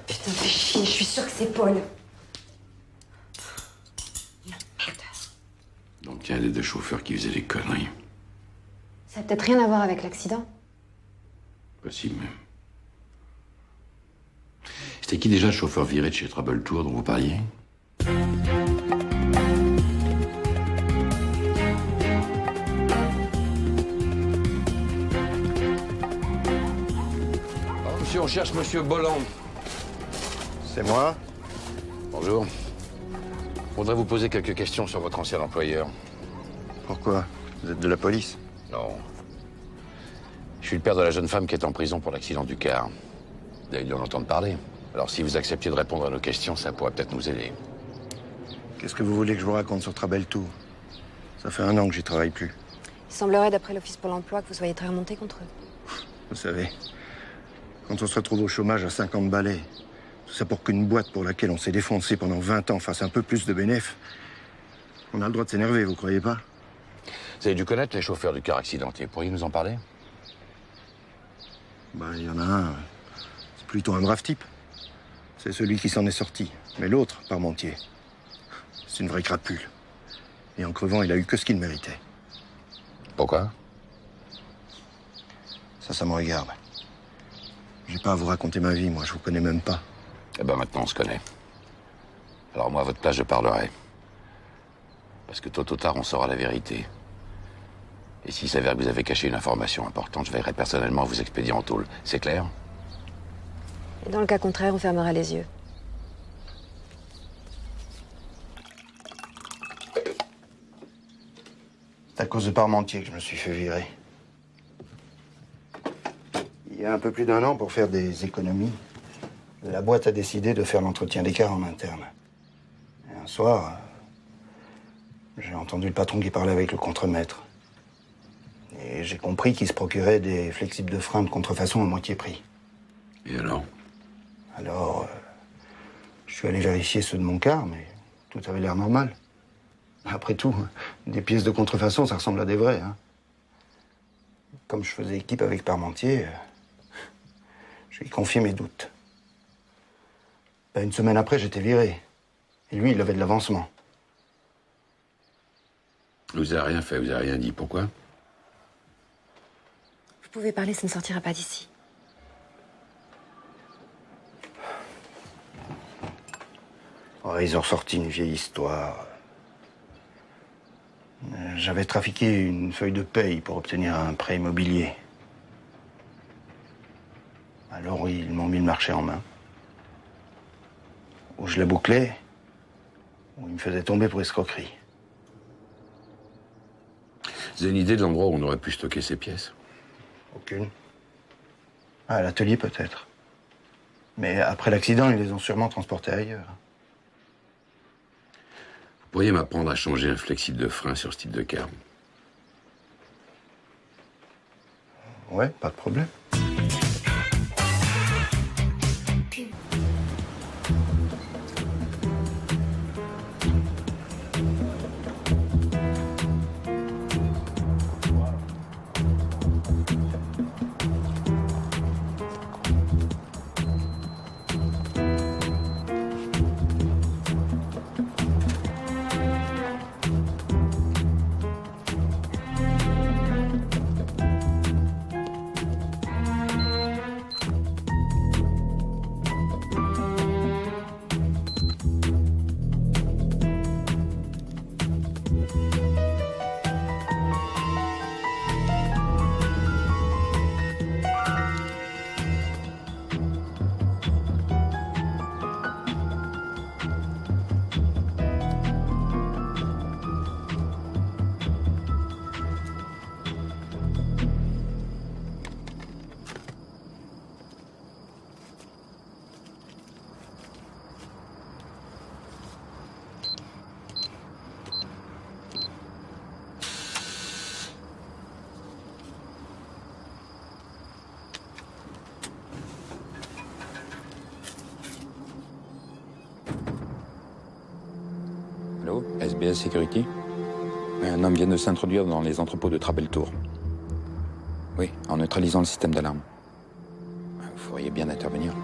Putain, fais chier, je suis sûre que c'est Paul. Donc il y a les deux chauffeurs qui faisaient des conneries. Ça a peut-être rien à voir avec l'accident. Possible même. C'était qui déjà le chauffeur viré de chez Trouble Tour dont vous parliez? Monsieur, on cherche Monsieur Bolland. C'est moi? Bonjour. Je voudrais vous poser quelques questions sur votre ancien employeur. Pourquoi? Vous êtes de la police? Non. Je suis le père de la jeune femme qui est en prison pour l'accident du car. Vous avez dû en entendre parler. Alors si vous acceptiez de répondre à nos questions, ça pourrait peut-être nous aider. Qu'est-ce que vous voulez que je vous raconte sur Trouble Tour? Ça fait 1 an que j'y travaille plus. Il semblerait, d'après l'Office Pôle emploi, que vous soyez très remonté contre eux. Vous savez, quand on se retrouve au chômage à 50 balais, tout ça pour qu'une boîte pour laquelle on s'est défoncé pendant 20 ans fasse un peu plus de bénéfices, on a le droit de s'énerver, vous croyez pas? Vous avez dû connaître les chauffeurs du car accidenté. Pourriez nous en parler? Bah, il y en a un, c'est plutôt un brave type. C'est celui qui s'en est sorti. Mais l'autre, Parmentier, c'est une vraie crapule. Et en crevant, il a eu que ce qu'il méritait. Pourquoi? Ça me regarde. J'ai pas à vous raconter ma vie, moi, je vous connais même pas. Eh ben maintenant, on se connaît. Alors moi, à votre place, je parlerai. Parce que tôt ou tard, on saura la vérité. Et s'il s'avère que vous avez caché une information importante, je veillerai personnellement à vous expédier en tôle. C'est clair? Et dans le cas contraire, on fermera les yeux. C'est à cause de Parmentier que je me suis fait virer. Il y a un peu plus d'1 an, pour faire des économies, la boîte a décidé de faire l'entretien des cars en interne. Et un soir, j'ai entendu le patron qui parlait avec le contremaître. Et j'ai compris qu'il se procurait des flexibles de frein de contrefaçon à moitié prix. Et alors? Alors, je suis allé vérifier ceux de mon car, mais tout avait l'air normal. Après tout, des pièces de contrefaçon, ça ressemble à des vraies. Hein. Comme je faisais équipe avec Parmentier, je lui ai confié mes doutes. Ben, 1 semaine après, j'étais viré. Et lui, il avait de l'avancement. Vous avez rien fait, vous avez rien dit. Pourquoi? Vous pouvez parler, ça ne sortira pas d'ici. Oh, ils ont ressorti une vieille histoire. J'avais trafiqué une feuille de paye pour obtenir un prêt immobilier. Alors ils m'ont mis le marché en main. Où je la bouclais, où ils me faisaient tomber pour escroquerie. Vous avez une idée de l'endroit où on aurait pu stocker ces pièces? Aucune. Ah, à l'atelier peut-être. Mais après l'accident, ils les ont sûrement transportés ailleurs. Vous pourriez m'apprendre à changer un flexible de frein sur ce type de car? Ouais, pas de problème. Allô, SBS Security? Oui, un homme vient de s'introduire dans les entrepôts de Trabeltour. Oui, en neutralisant le système d'alarme. Vous feriez bien d'intervenir.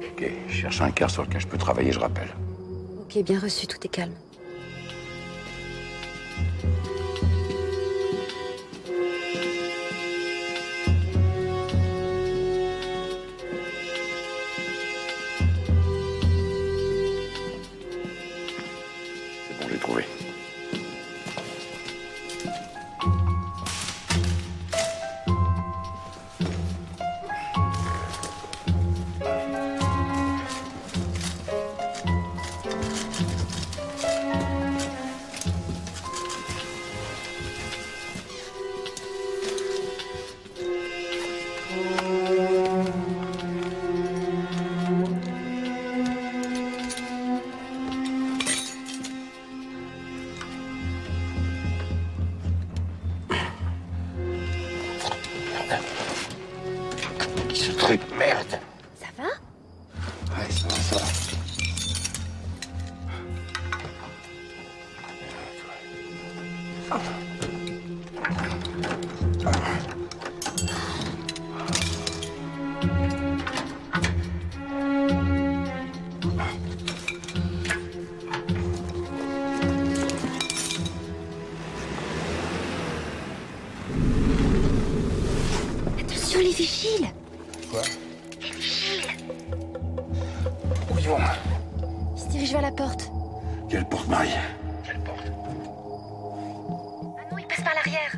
Ok, je cherche un quart sur lequel je peux travailler, je rappelle. Ok, bien reçu, tout est calme. C'est bon, j'ai trouvé. Ce truc, merde. Ça va? Ouais, ça va, ça va. Attention, les vigiles! Quoi? Les vigiles! Où ils vont? Ils se dirigent vers la porte. Quelle porte, Marie? Quelle porte? Ah non, ils passent par l'arrière.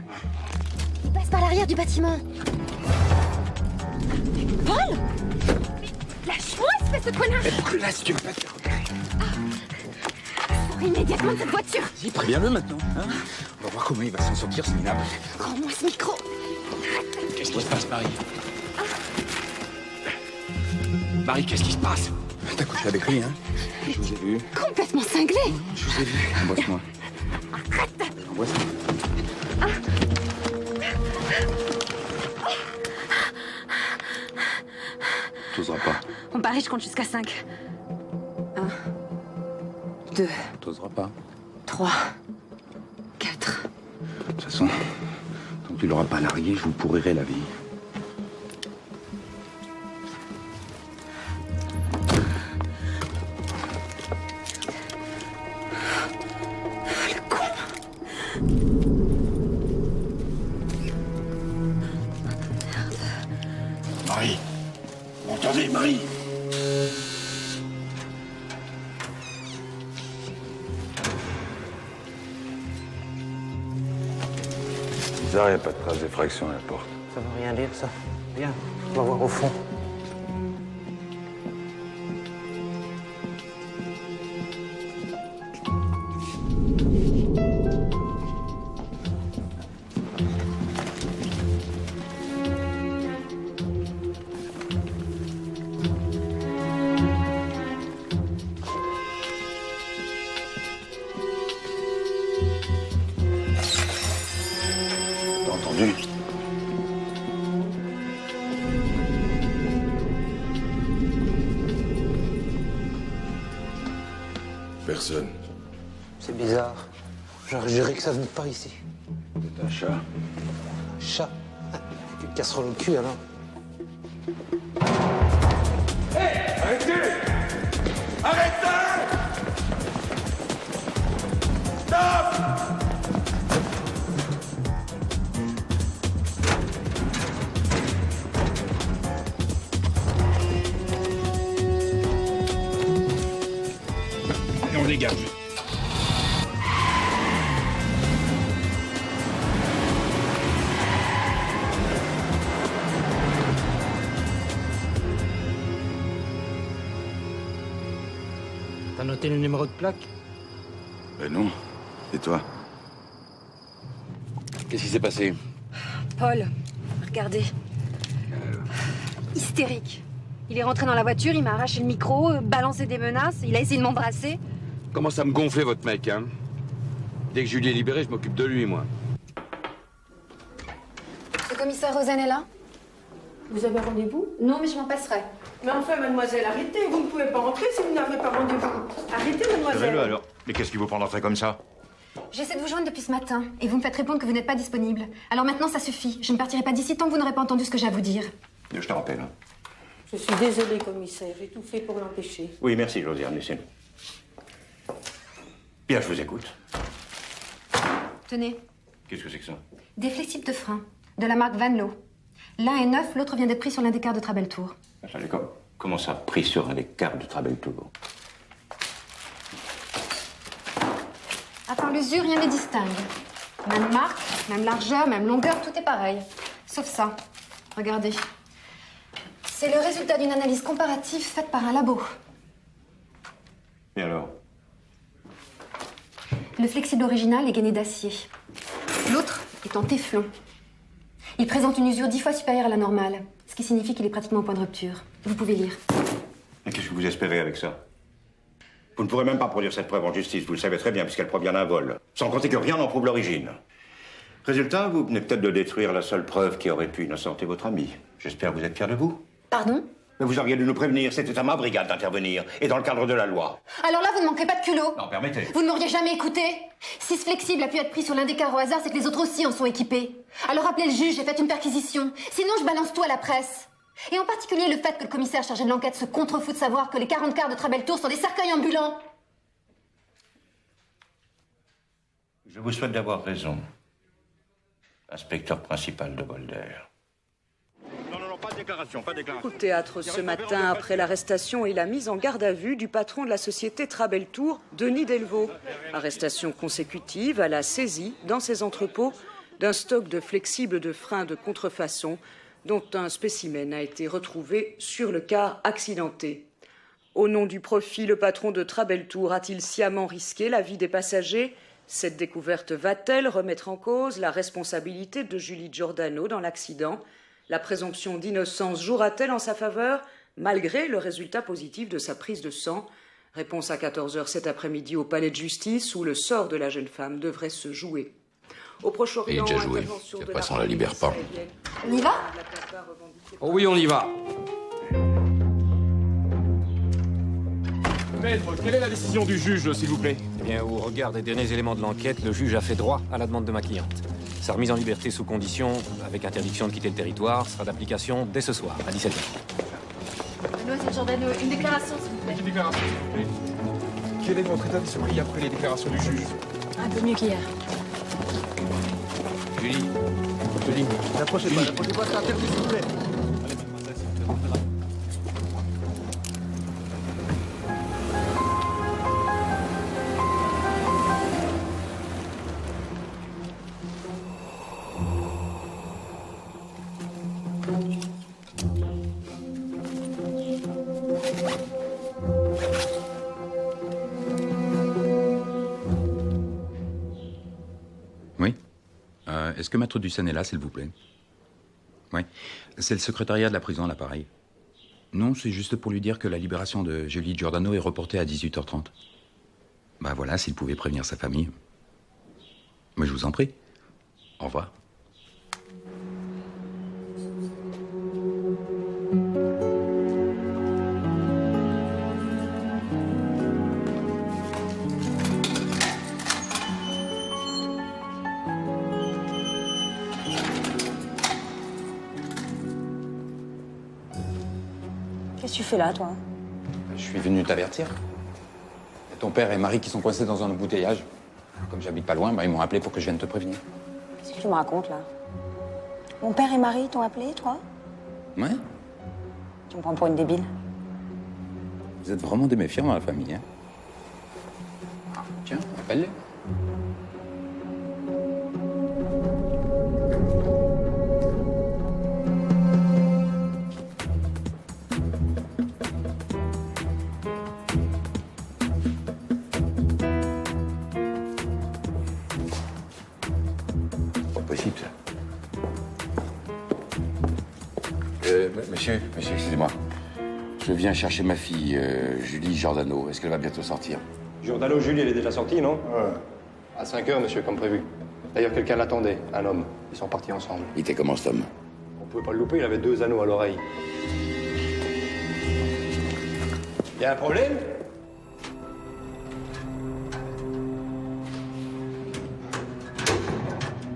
Ils passent par l'arrière du bâtiment. Paul! Lâche-moi, espèce de connard! Mais pourquoi là, si tu veux pas te faire repérer? Sors immédiatement de cette voiture! Vas-y, préviens-le maintenant, hein? On va voir comment il va s'en sortir, ce minable. Rends-moi ce micro! Qu'est-ce qui se passe, Marie? Marie, qu'est-ce qui se passe? T'as couché avec lui, hein? Je vous ai vu. Complètement cinglé! Je vous ai vu. Embrasse-moi. Arrête! Embrasse-moi. T'oseras pas. On parie, je compte jusqu'à 5. 1, 2, T'oseras pas. 3, 4. De toute façon, tant que tu l'auras pas largué, je vous pourrirai la vie. Marie! Vous m'entendez, Marie? Bizarre, il n'y a pas de trace d'effraction à la porte. Ça veut rien dire, ça. Viens, on va voir au fond. T'as entendu? Personne. C'est bizarre. J'aurais juré que ça venait de par ici. C'est un chat. Chat. Une casserole au cul, alors. Arrêtez! Arrêtez! Stop! Et on dégage. T'as noté le numéro de plaque? Ben non. Et toi? Qu'est-ce qui s'est passé? Paul, regardez. Hystérique. Il est rentré dans la voiture, il m'a arraché le micro, balancé des menaces, il a essayé de m'embrasser. Commence à me gonfler, votre mec, hein? Dès que Julie est libérée, je m'occupe de lui, moi. Le commissaire Rosanne est là? Vous avez rendez-vous? Non, mais je m'en passerai. Mais enfin, mademoiselle, arrêtez, vous ne pouvez pas entrer si vous n'avez pas rendez-vous. Arrêtez, mademoiselle. Serrez-le alors. Mais qu'est-ce qui vous prend d'entrer comme ça? J'essaie de vous joindre depuis ce matin, et vous me faites répondre que vous n'êtes pas disponible. Alors maintenant, ça suffit. Je ne partirai pas d'ici tant que vous n'aurez pas entendu ce que j'ai à vous dire. Je te rappelle. Hein. Je suis désolée, commissaire. J'ai tout fait pour l'empêcher. Oui, merci, Josiane, laissez-nous. Bien, je vous écoute. Tenez, Qu'est-ce que c'est que ça? des flexibles de frein, de la marque Van Loo. L'un est neuf, l'autre vient d'être pris sur l'un des quarts de Trabeltour. Attendez, comment ça, pris sur un des quarts de Trabeltour? À part l'usure, rien ne distingue. Même marque, même largeur, même longueur, tout est pareil. Sauf ça. Regardez. C'est le résultat d'une analyse comparative faite par un labo. Et alors? Le flexible original est gainé d'acier. L'autre est en téflon. Il présente une usure 10 fois supérieure à la normale, ce qui signifie qu'il est pratiquement au point de rupture. Vous pouvez lire. Et qu'est-ce que vous espérez avec ça? Vous ne pourrez même pas produire cette preuve en justice, vous le savez très bien, puisqu'elle provient d'un vol. Sans compter que rien n'en prouve l'origine. Résultat, vous venez peut-être de détruire la seule preuve qui aurait pu innocenter votre ami. J'espère que vous êtes fier de vous. Pardon? Mais vous auriez dû nous prévenir, c'était à ma brigade d'intervenir, et dans le cadre de la loi. Alors là, vous ne manquez pas de culot. Non, permettez. Vous ne m'auriez jamais écouté. Si ce flexible a pu être pris sur l'un des quarts au hasard, c'est que les autres aussi en sont équipés. Alors appelez le juge et faites une perquisition. Sinon, je balance tout à la presse. Et en particulier le fait que le commissaire chargé de l'enquête se contrefout de savoir que les 40 quarts de Trabeltour sont des cercueils ambulants. Je vous souhaite d'avoir raison. Inspecteur principal de Bolder. Non, pas de déclaration, pas de déclaration. Au théâtre ce matin, après l'arrestation et la mise en garde à vue du patron de la société Trabeltour, Denis Delvaux. Arrestation consécutive à la saisie, dans ses entrepôts, d'un stock de flexibles de freins de contrefaçon, dont un spécimen a été retrouvé sur le car accidenté. Au nom du profit, le patron de Trabeltour a-t-il sciemment risqué la vie des passagers? Cette découverte va-t-elle remettre en cause la responsabilité de Julie Giordano dans l'accident? La présomption d'innocence jouera-t-elle en sa faveur, malgré le résultat positif de sa prise de sang? Réponse à 14h cet après-midi au palais de justice, où le sort de la jeune femme devrait se jouer. Au Proche-Orient, Et déjà joué. intervention de Après, ça, on la libère pas. On y va? Oh oui, on y va. Maître, quelle est la décision du juge, s'il vous plaît? Eh bien, au regard des derniers éléments de l'enquête, le juge a fait droit à la demande de ma cliente. Sa remise en liberté sous condition, avec interdiction de quitter le territoire, sera d'application dès ce soir, à 17h. Mademoiselle Giordano, une déclaration, s'il vous plaît. Une déclaration, s'il vous plaît. Quel est votre état d'esprit après les déclarations du juge? Un peu mieux qu'hier. Julie. N'approchez pas, c'est interdit, s'il vous plaît. Oui. Est-ce que Maître Dussen est là, s'il vous plaît? Oui. C'est le secrétariat de la prison, l'appareil. Non, c'est juste pour lui dire que la libération de Julie Giordano est reportée à 18h30. Bah voilà, s'il pouvait prévenir sa famille. Mais je vous en prie. Au revoir. Qu'est-ce que tu fais là, toi? Je suis venu t'avertir. Il y a ton père et Marie qui sont coincés dans un embouteillage. Comme j'habite pas loin, ils m'ont appelé pour que je vienne te prévenir. Qu'est-ce que tu me racontes, là? Mon père et Marie t'ont appelé, toi? Ouais? Tu me prends pour une débile? Vous êtes vraiment des méfiants dans la famille, hein? Tiens, appelle-les. Possible, ça. Monsieur, excusez-moi. Je viens chercher ma fille, Julie Giordano. Est-ce qu'elle va bientôt sortir? Giordano, Julie, elle est déjà sortie, non? Ouais. À 5h, monsieur, comme prévu. D'ailleurs, quelqu'un l'attendait, un homme. Ils sont partis ensemble. Il était comment, cet homme? On pouvait pas le louper, il avait 2 anneaux à l'oreille. Y a un problème?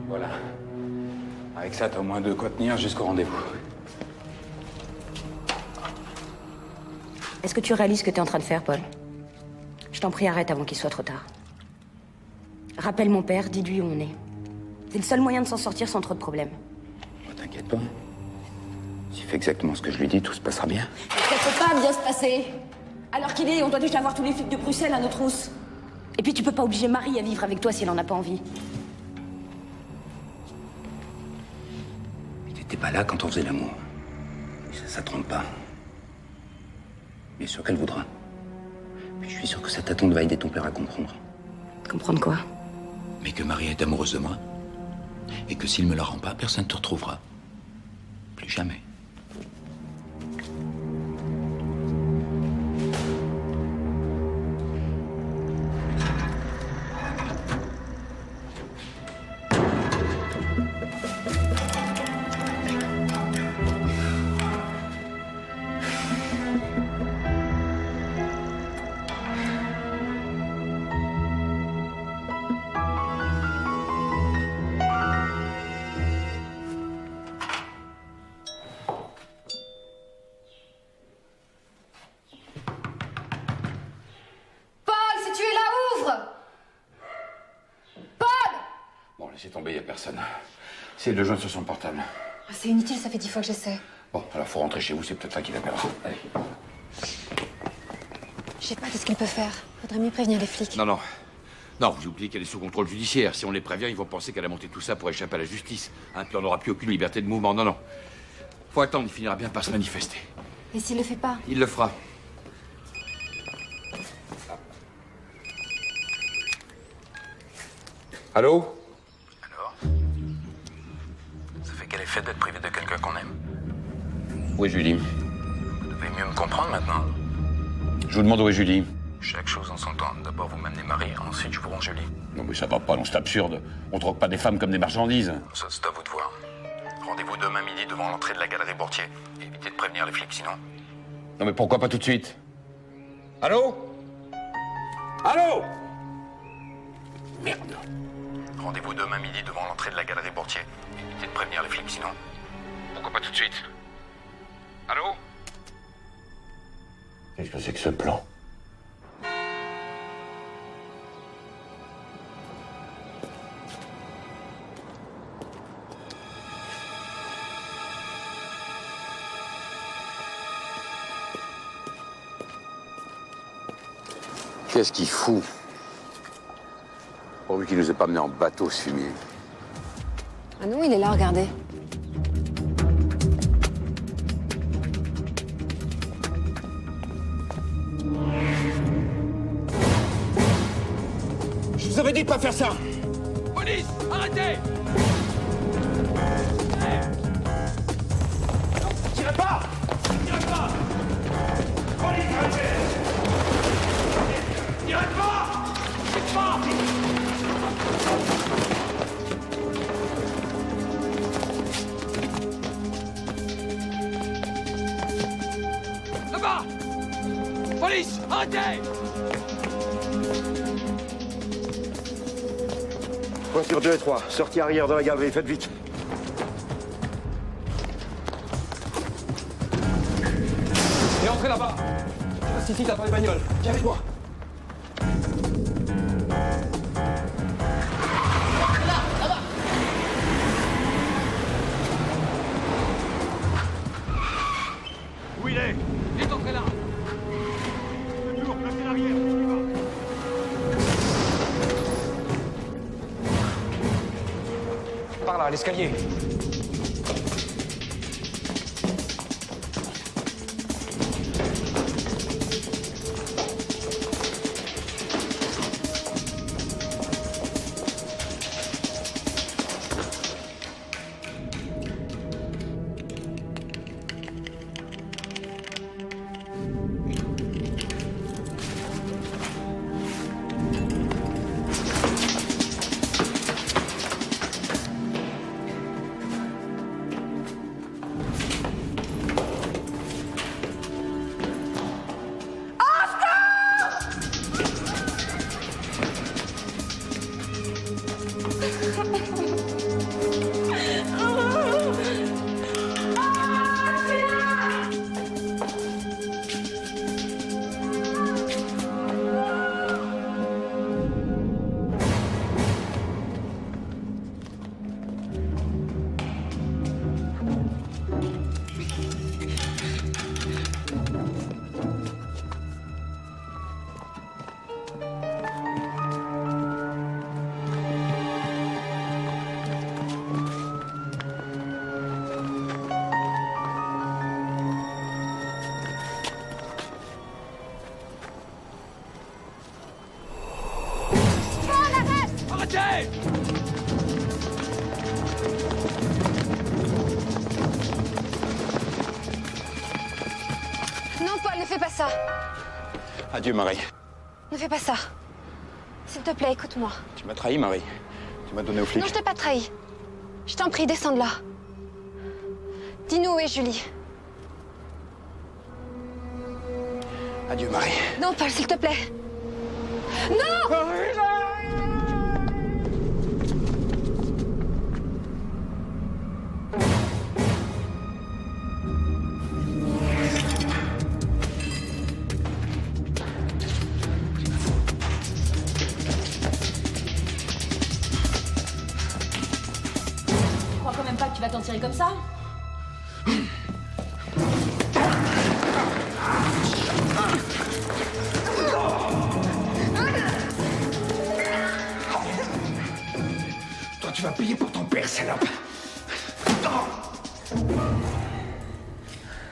Voilà. Avec ça, t'as au moins de quoi tenir jusqu'au rendez-vous. Est-ce que tu réalises ce que t'es en train de faire, Paul? Je t'en prie, arrête avant qu'il soit trop tard. Rappelle mon père, dis-lui où on est. C'est le seul moyen de s'en sortir sans trop de problèmes. Oh, t'inquiète pas. S'il fait exactement ce que je lui dis, tout se passera bien. Ça peut pas bien se passer. Alors qu'il est, on doit déjà avoir tous les flics de Bruxelles à nos trousses. Et puis tu peux pas obliger Marie à vivre avec toi si elle en a pas envie. Il était pas là quand on faisait l'amour. Ça trompe pas. Bien sûr qu'elle voudra. Puis je suis sûr que sa tâtonne va aider ton père à comprendre. Comprendre quoi? Mais que Marie est amoureuse de moi. Et que s'il me la rend pas, personne ne te retrouvera. Plus jamais. Laissez tomber, y a personne. Essayez de le joindre sur son portable. C'est inutile, ça fait 10 fois que j'essaie. Bon, alors faut rentrer chez vous, c'est peut-être là qu'il appellera. Allez. Je sais pas, qu'est-ce qu'il peut faire? Faudrait mieux prévenir les flics. Non, non. Non, vous oubliez qu'elle est sous contrôle judiciaire. Si on les prévient, ils vont penser qu'elle a monté tout ça pour échapper à la justice. Hein, puis on n'aura plus aucune liberté de mouvement. Non, non. Faut attendre, il finira bien par se manifester. Et s'il le fait pas? Il le fera. Allô? Quel effet d'être privé de quelqu'un qu'on aime? Où est Julie? Vous devez mieux me comprendre maintenant. Je vous demande où est Julie. Chaque chose en son temps. D'abord vous m'amenez Marie, ensuite je vous rends Julie. Non mais ça va pas, non, c'est absurde. On troque pas des femmes comme des marchandises. Ça, c'est à vous de voir. Rendez-vous demain midi devant l'entrée de la galerie Bourtier. Évitez de prévenir les flics sinon. Non mais pourquoi pas tout de suite? Allô? Allô? Merde. Rendez-vous demain midi devant l'entrée de la galerie Bourtier. Évitez de prévenir les flics sinon. Pourquoi pas tout de suite? Allô? Qu'est-ce que c'est que ce plan? Qu'est-ce qu'il fout? Pourvu qu'il nous ait pas menés en bateau, ce fumier. Ah non, il est là, regardez. Je vous avais dit de pas faire ça! Police, arrêtez! Tirez pas! Tirez pas! Police, arrêtez! Tirez pas! Tirez pas! Là-bas! Police, arrêtez! Voiture 2 et 3, sortie arrière de la galerie, faites vite. Et entrez là-bas. Reste ici, t'as pas les bagnoles. Viens avec moi. Où il est? Il est entré là. Toujours, placez l'arrière, on y va. Par là, l'escalier. ça. Adieu, Marie. Ne fais pas ça. S'il te plaît, écoute-moi. Tu m'as trahi, Marie. Tu m'as donné aux flics. Non, je t'ai pas trahi. Je t'en prie, descends de là. Dis-nous où est Julie. Adieu, Marie. Non, Paul, s'il te plaît. Non! Je crois quand même pas que tu vas t'en tirer comme ça. Toi, tu vas payer pour ton père, salope.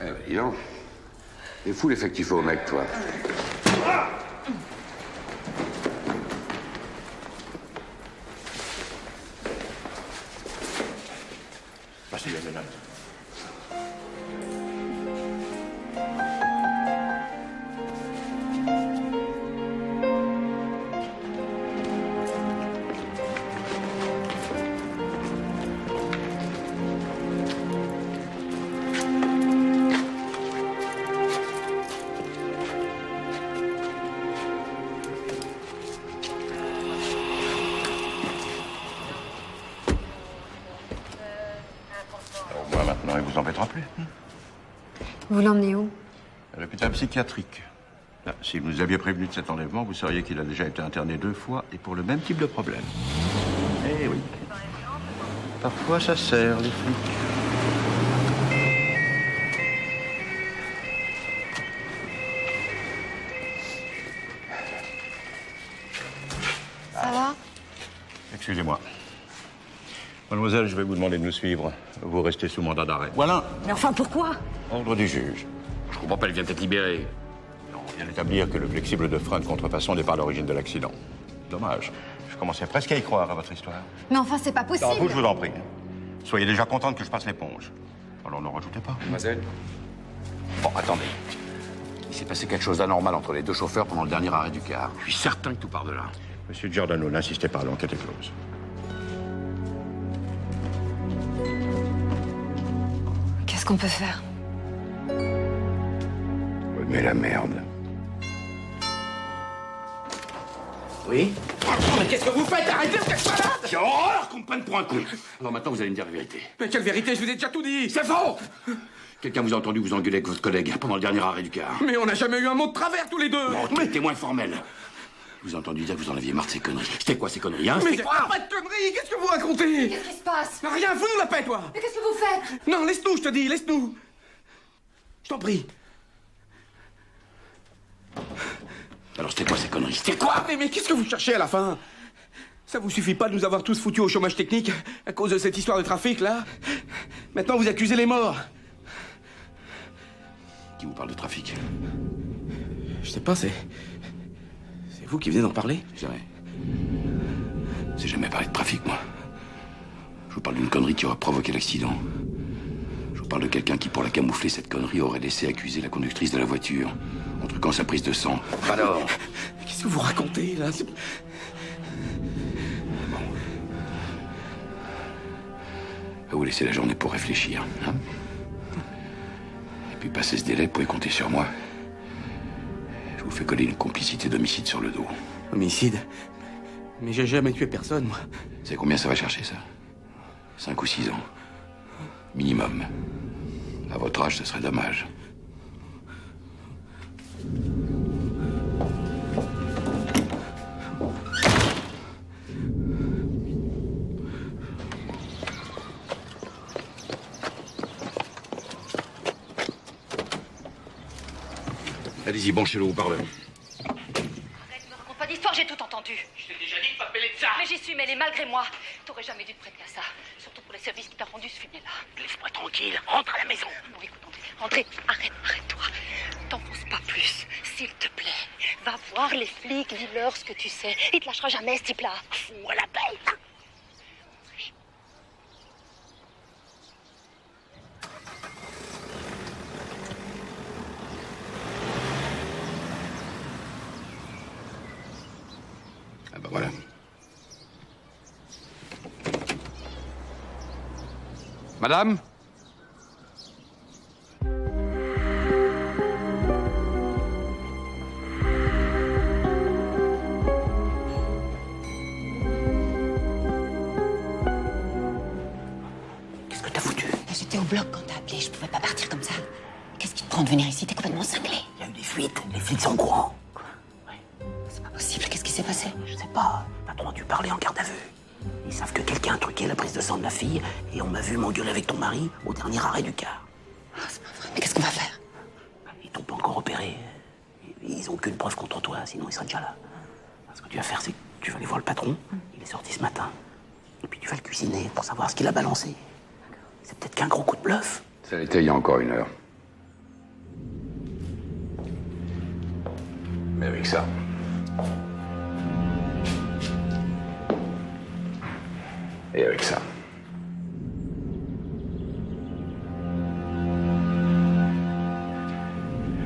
Eh ben, dis donc. T'es fou l'effectif au mec, toi. Vas-y, les menottes. Au moins maintenant, il vous embêtera plus. Vous l'emmenez où? À l'hôpital psychiatrique. Là, si vous nous aviez prévenu de cet enlèvement, vous sauriez qu'il a déjà été interné 2 fois et pour le même type de problème. Eh oui. Parfois, ça sert, les flics. Ça va? Excusez-moi. Mademoiselle, je vais vous demander de nous suivre. Vous restez sous mandat d'arrêt. Voilà. Mais enfin, pourquoi? Ordre du juge. Je comprends pas, elle vient d'être libérée. On vient d'établir que le flexible de frein de contrefaçon n'est pas à l'origine de l'accident. Dommage. Je commençais presque à y croire à votre histoire. Mais enfin, c'est pas possible. Non, vous, je vous en prie. Soyez déjà contente que je passe l'éponge. Alors ne rajoutez pas. Mademoiselle. Bon, attendez. Il s'est passé quelque chose d'anormal entre les deux chauffeurs pendant le dernier arrêt du car. Je suis certain que tout part de là. Monsieur Giordano, n'insistez pas, l'enquête est close. Qu'est-ce qu'on peut faire? Mais la merde. Oui? Mais qu'est-ce que vous faites? Arrêtez cette escalade! Quelle horreur qu'on me prenne pour un con! Alors maintenant, vous allez me dire la vérité. Mais quelle vérité? Je vous ai déjà tout dit! C'est faux! Quelqu'un vous a entendu vous engueuler avec votre collègue pendant le dernier arrêt du car. Mais on n'a jamais eu un mot de travers tous les deux! Bon, mais témoin formel. Je vous ai entendu dire que vous en aviez marre de ces conneries. C'était quoi ces conneries, hein? Mais C'était quoi? pas de conneries! Qu'est-ce que vous racontez? Qu'est-ce qui se passe? Rien, fous-nous la paix, toi! Mais qu'est-ce que vous faites? Non, laisse-nous, je te dis, laisse-nous! Je t'en prie. Alors c'était quoi ces conneries? C'était quoi? Mais qu'est-ce que vous cherchez à la fin? Ça vous suffit pas de nous avoir tous foutus au chômage technique à cause de cette histoire de trafic, là? Maintenant, vous accusez les morts. Qui vous parle de trafic? Je sais pas, c'est vous qui venez d'en parler? Jamais. J'ai jamais parlé de trafic, moi. Je vous parle d'une connerie qui aurait provoqué l'accident. Je vous parle de quelqu'un qui, pour la camoufler, cette connerie, aurait laissé accuser la conductrice de la voiture, en truquant sa prise de sang. Alors? Qu'est-ce que vous racontez, là? Vous laissez la journée pour réfléchir, hein? Et puis, passez ce délai, vous pouvez compter sur moi. Je vous fais coller une complicité d'homicide sur le dos. Homicide? Mais j'ai jamais tué personne, moi. C'est combien ça va chercher, ça? 5 ou 6 ans. Minimum. À votre âge, ce serait dommage. Allez-y, branchez-le au parleur. Arrête, me raconte pas d'histoire, j'ai tout entendu. Je t'ai déjà dit de pas mêler de ça. Mais j'y suis mêlée malgré moi. T'aurais jamais dû te prêter à ça. Surtout pour les services qui t'ont rendu ce film-là. Laisse-moi tranquille, rentre à la maison. Non, écoute, André, arrête-toi. T'enfonce pas plus, s'il te plaît. Va voir les flics, dis-leur ce que tu sais. Il te lâchera jamais, ce type-là. Fous-moi la paix. Madame? Qu'est-ce que t'as foutu? J'étais au bloc quand t'as appelé, je pouvais pas partir comme ça. Qu'est-ce qui te prend de venir ici? T'es complètement cinglé. Il y a eu des fuites, les flics sont au courant. C'est pas possible, qu'est-ce qui s'est passé? Je sais pas, le patron a dû parler en garde à vue. Ils savent que quelqu'un a truqué la prise de sang de ma fille et on m'a vu m'engueuler avec ton mari au dernier arrêt du car. Ah, c'est pas vrai, mais qu'est-ce qu'on va faire? Ils t'ont pas encore opéré. Ils ont aucune preuve contre toi, sinon ils seraient déjà là. Ce que tu vas faire, c'est que tu vas aller voir le patron, il est sorti ce matin. Et puis tu vas le cuisiner pour savoir ce qu'il a balancé. C'est peut-être qu'un gros coup de bluff. Ça l'était il y a encore 1 heure. Mais avec ça... Et avec ça...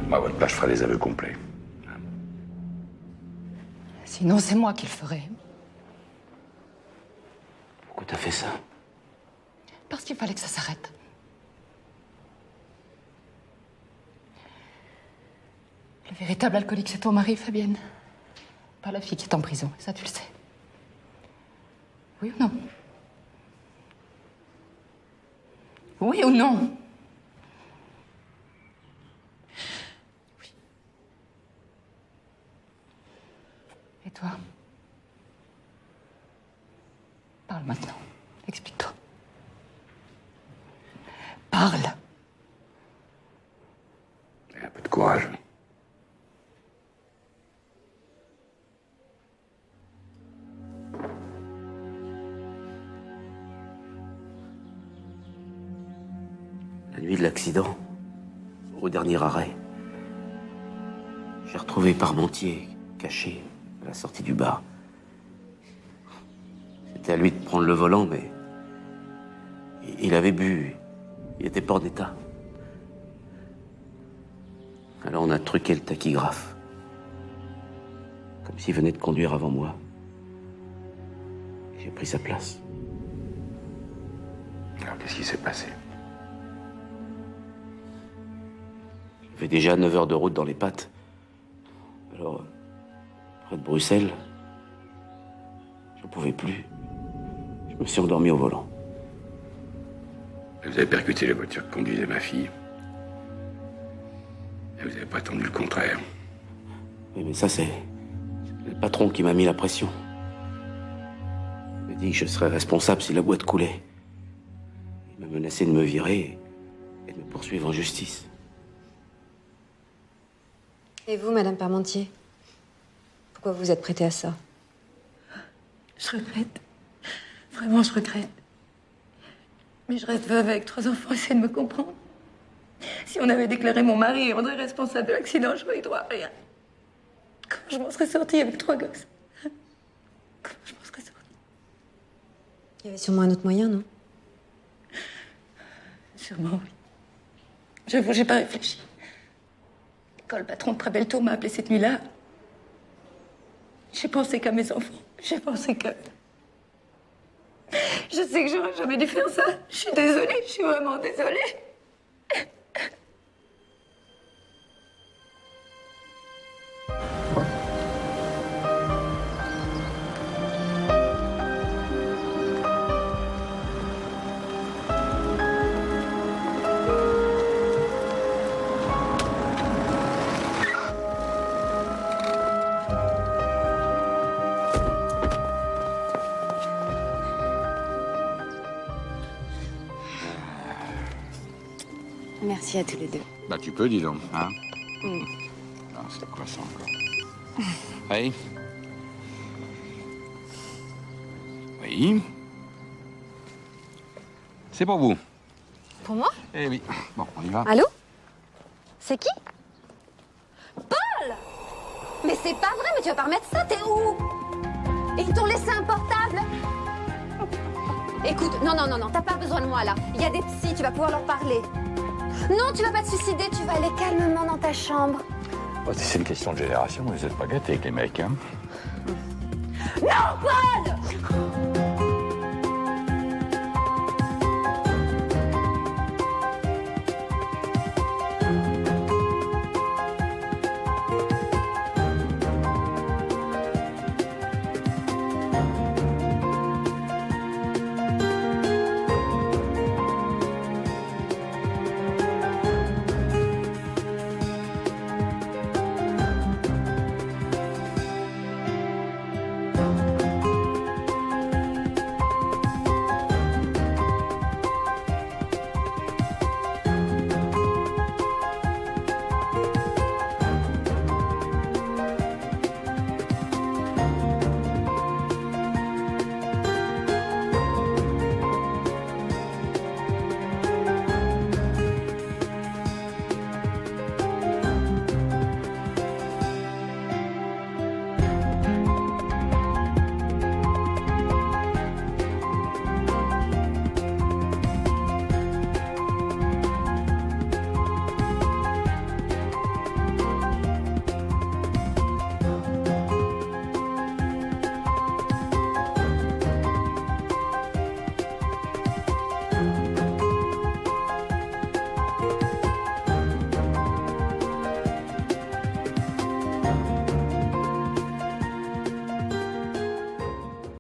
Moi, à votre place, je ferai les aveux complets. Sinon, c'est moi qui le ferai. Pourquoi t'as fait ça? Parce qu'il fallait que ça s'arrête. Le véritable alcoolique, c'est ton mari, Fabienne. Pas la fille qui est en prison, ça tu le sais. Oui ou non? Oui ou non? Oui. Et toi? Parle maintenant. Explique-toi. Parle. Et un peu de courage. La nuit de l'accident, au dernier arrêt, j'ai retrouvé Parmentier caché à la sortie du bar. C'était à lui de prendre le volant, mais il avait bu. Il était pas en état. Alors on a truqué le tachygraphe. Comme s'il venait de conduire avant moi. J'ai pris sa place. Alors qu'est-ce qui s'est passé? J'avais déjà 9 heures de route dans les pattes. Alors, près de Bruxelles, j'en pouvais plus. Je me suis endormi au volant. Vous avez percuté la voiture que conduisait ma fille. Et vous n'avez pas attendu le contraire. Oui, mais ça, c'est le patron qui m'a mis la pression. Il m'a dit que je serais responsable si la boîte coulait. Il m'a menacé de me virer et de me poursuivre en justice. Et vous, Madame Parmentier? Pourquoi vous vous êtes prêtée à ça? Je regrette. Vraiment, je regrette. Mais je reste veuve avec 3 enfants, essayez de me comprendre. Si on avait déclaré mon mari et André responsable de l'accident, j'aurais eu droit à rien. Comment je m'en serais sortie avec 3 gosses? Comment je m'en serais sortie? Il y avait sûrement un autre moyen, non? Sûrement, oui. J'avoue, j'ai pas réfléchi. Quand le patron de Trabelto m'a appelé cette nuit-là, j'ai pensé qu'à mes enfants. J'ai pensé que... Je sais que j'aurais jamais dû faire ça. Je suis désolée, je suis vraiment désolée. Merci à tous les deux. Bah tu peux, dis donc, hein? Mm. Ah, c'est quoi ça encore? Oui. Oui. C'est pour vous. Pour moi? Eh oui. Bon, on y va. Allô? C'est qui? Paul! Mais c'est pas vrai, mais tu vas pas remettre ça, t'es où? Et ils t'ont laissé un portable? Écoute, non, t'as pas besoin de moi là. Il y a des psys, tu vas pouvoir leur parler. Non, tu vas pas te suicider, tu vas aller calmement dans ta chambre. Oh, c'est une question de génération, vous êtes pas gâtés avec les mecs, hein? Non, Paul!